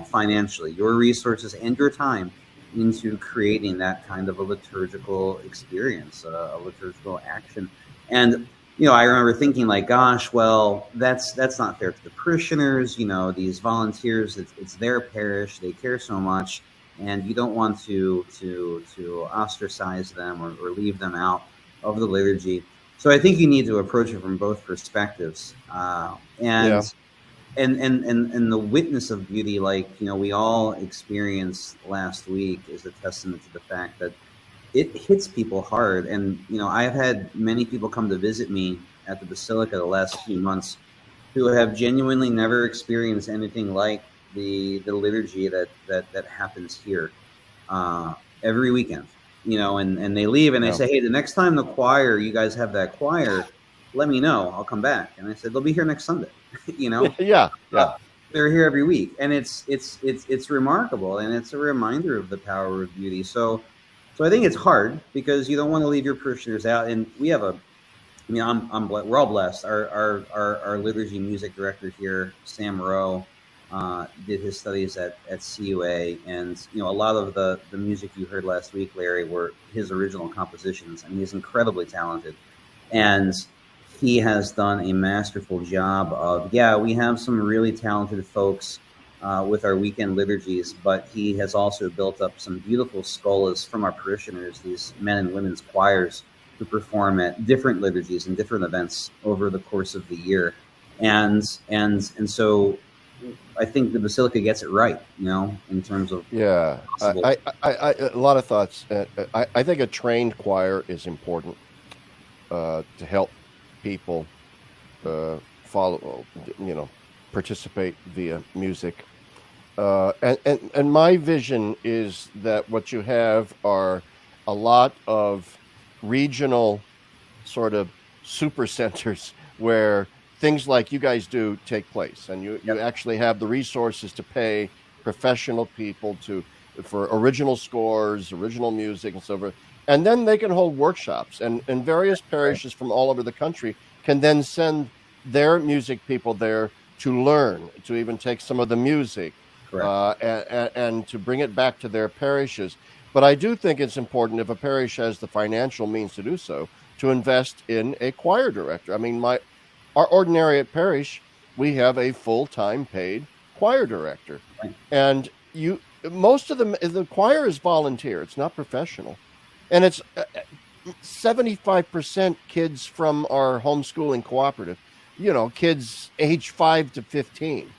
financially, your resources and your time into creating that kind of a liturgical experience, a liturgical action. And, I remember thinking like, gosh, well, that's not fair to the parishioners, these volunteers, it's their parish, they care so much. And you don't want to ostracize them or leave them out of the liturgy. So I think you need to approach it from both perspectives. And the witness of beauty, like we all experienced last week, is a testament to the fact that it hits people hard. And I've had many people come to visit me at the Basilica the last few months who have genuinely never experienced anything like the liturgy that happens here every weekend. And they leave and they say, hey, the next time you guys have that choir, let me know. I'll come back. And I said, they'll be here next Sunday. Yeah. They're here every week, and it's remarkable, and it's a reminder of the power of beauty. So I think it's hard because you don't want to leave your parishioners out. And we have we're all blessed. Our liturgy music director here, Sam Rowe, did his studies at CUA, and a lot of the music you heard last week, Larry, were his original compositions. I mean, he's incredibly talented, and he has done a masterful job of, we have some really talented folks with our weekend liturgies, but he has also built up some beautiful scholas from our parishioners, these men and women's choirs who perform at different liturgies and different events over the course of the year. And so I think the Basilica gets it right, in terms of I a lot of thoughts. I think a trained choir is important to help people follow, participate via music. And my vision is that what you have are a lot of regional sort of super centers where things like you guys do take place, and you actually have the resources to pay professional people for original scores, original music, and so forth. And then they can hold workshops, and various parishes from all over the country can then send their music people there to learn, to even take some of the music, and to bring it back to their parishes. But I do think it's important, if a parish has the financial means to do so, to invest in a choir director. I mean, our ordinariate parish, we have a full-time paid choir director. Right. And most of the choir is volunteer. It's not professional. And it's 75% kids from our homeschooling cooperative, kids age 5 to 15.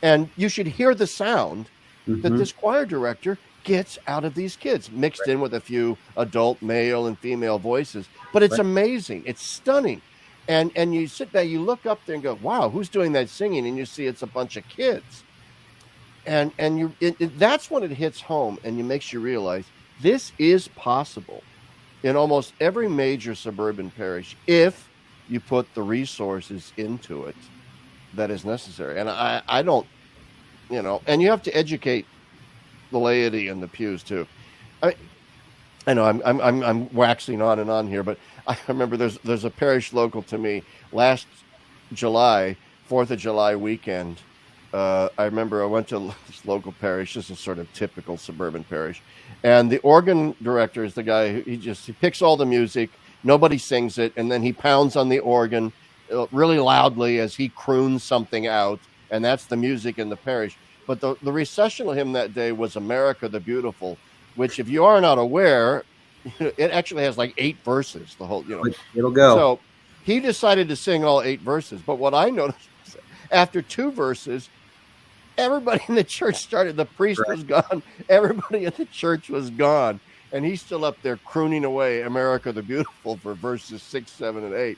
And you should hear the sound that this choir director gets out of these kids, mixed in with a few adult male and female voices. But it's amazing. It's stunning. And you sit there, you look up there and go, wow, who's doing that singing? And you see it's a bunch of kids. And that's when it hits home, and it makes you realize this is possible in almost every major suburban parish if you put the resources into it that is necessary. And I don't, and you have to educate the laity and the pews too. I know I'm waxing on and on here, but I remember there's a parish local to me last July, 4th of July weekend. I remember I went to this local parish. This is sort of typical suburban parish. And the organ director is the guy who he picks all the music. Nobody sings it. And then he pounds on the organ really loudly as he croons something out. And that's the music in the parish. But the recessional hymn that day was America the Beautiful, which, if you are not aware, it actually has like 8 verses, the whole, It'll go. So he decided to sing all 8 verses. But what I noticed was after 2 verses, everybody in the church started. The priest was gone. Everybody in the church was gone. And he's still up there crooning away America the Beautiful for verses 6, 7, and 8.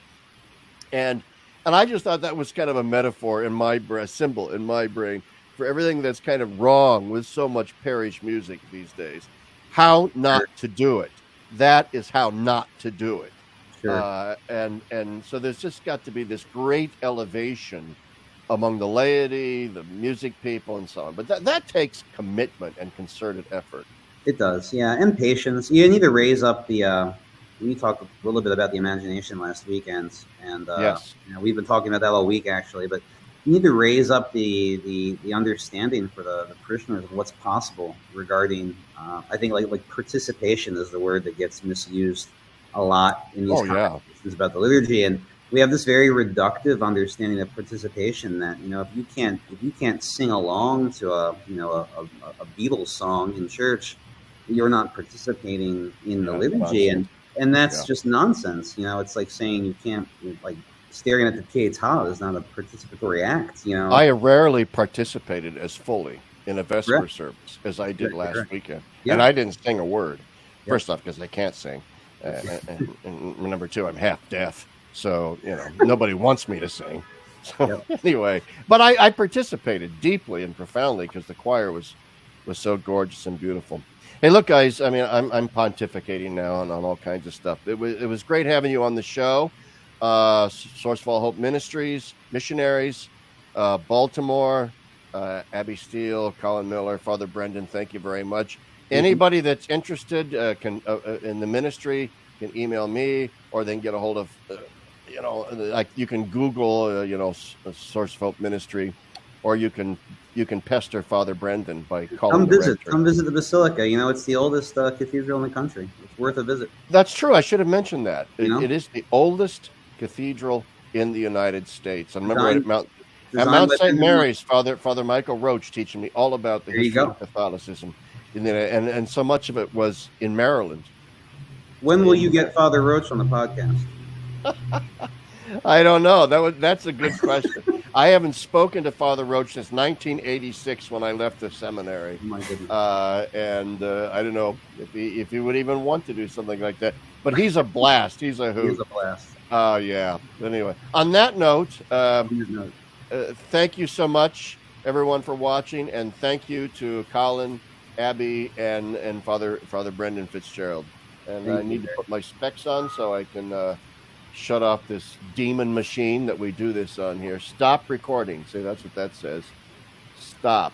And I just thought that was kind of a metaphor in my brain, symbol in my brain, for everything that's kind of wrong with so much parish music these days. How not to do it. That is how not to do it. Sure. And so there's just got to be this great elevation among the laity, the music people, and so on. But that takes commitment and concerted effort. It does, yeah, and patience. You need to raise up the. We talked a little bit about the imagination last weekend, and yes, we've been talking about that all week actually. But you need to raise up the understanding for the parishioners of what's possible regarding. I think like participation is the word that gets misused a lot in these conversations about the liturgy, and we have this very reductive understanding of participation that if you can't sing along to a Beatles song in church, you're not participating in the liturgy, and that's just nonsense. It's like saying you can't, like, staring at the Pietà is not a participatory act. I rarely participated as fully in a Vesper service as I did last weekend, and I didn't sing a word. First off, because I can't sing. And number two, I'm half deaf. So, nobody wants me to sing. So anyway, but I participated deeply and profoundly because the choir was so gorgeous and beautiful. Hey, look, guys, I mean, I'm pontificating now on all kinds of stuff. It was great having you on the show. Source of All Hope Ministries, Missionaries, Baltimore, Abby Steele, Colin Miller, Father Brendan, thank you very much. Anybody that's interested can in the ministry can email me, or they can get a hold of, like you can Google, Source of Hope Ministry, or you can pester Father Brendan by calling. Come visit the Basilica. It's the oldest cathedral in the country. It's worth a visit. That's true. I should have mentioned that. It is the oldest cathedral in the United States. I remember at Mount St. Mary's, Father Michael Roach teaching me all about the history of Catholicism, and so much of it was in Maryland. When will you get Father Roach on the podcast? I don't know. That's a good question. I haven't spoken to Father Roach since 1986 when I left the seminary. Oh my goodness. And I don't know if he would even want to do something like that. But he's a blast. He's a hoot. He's a blast. Oh, yeah. Anyway, on that note, thank you so much, everyone, for watching. And thank you to Colin, Abby, and Father Brendan Fitzgerald. And I need to put my specs on so I can shut off this demon machine that we do this on here. Stop recording. See, that's what that says. Stop.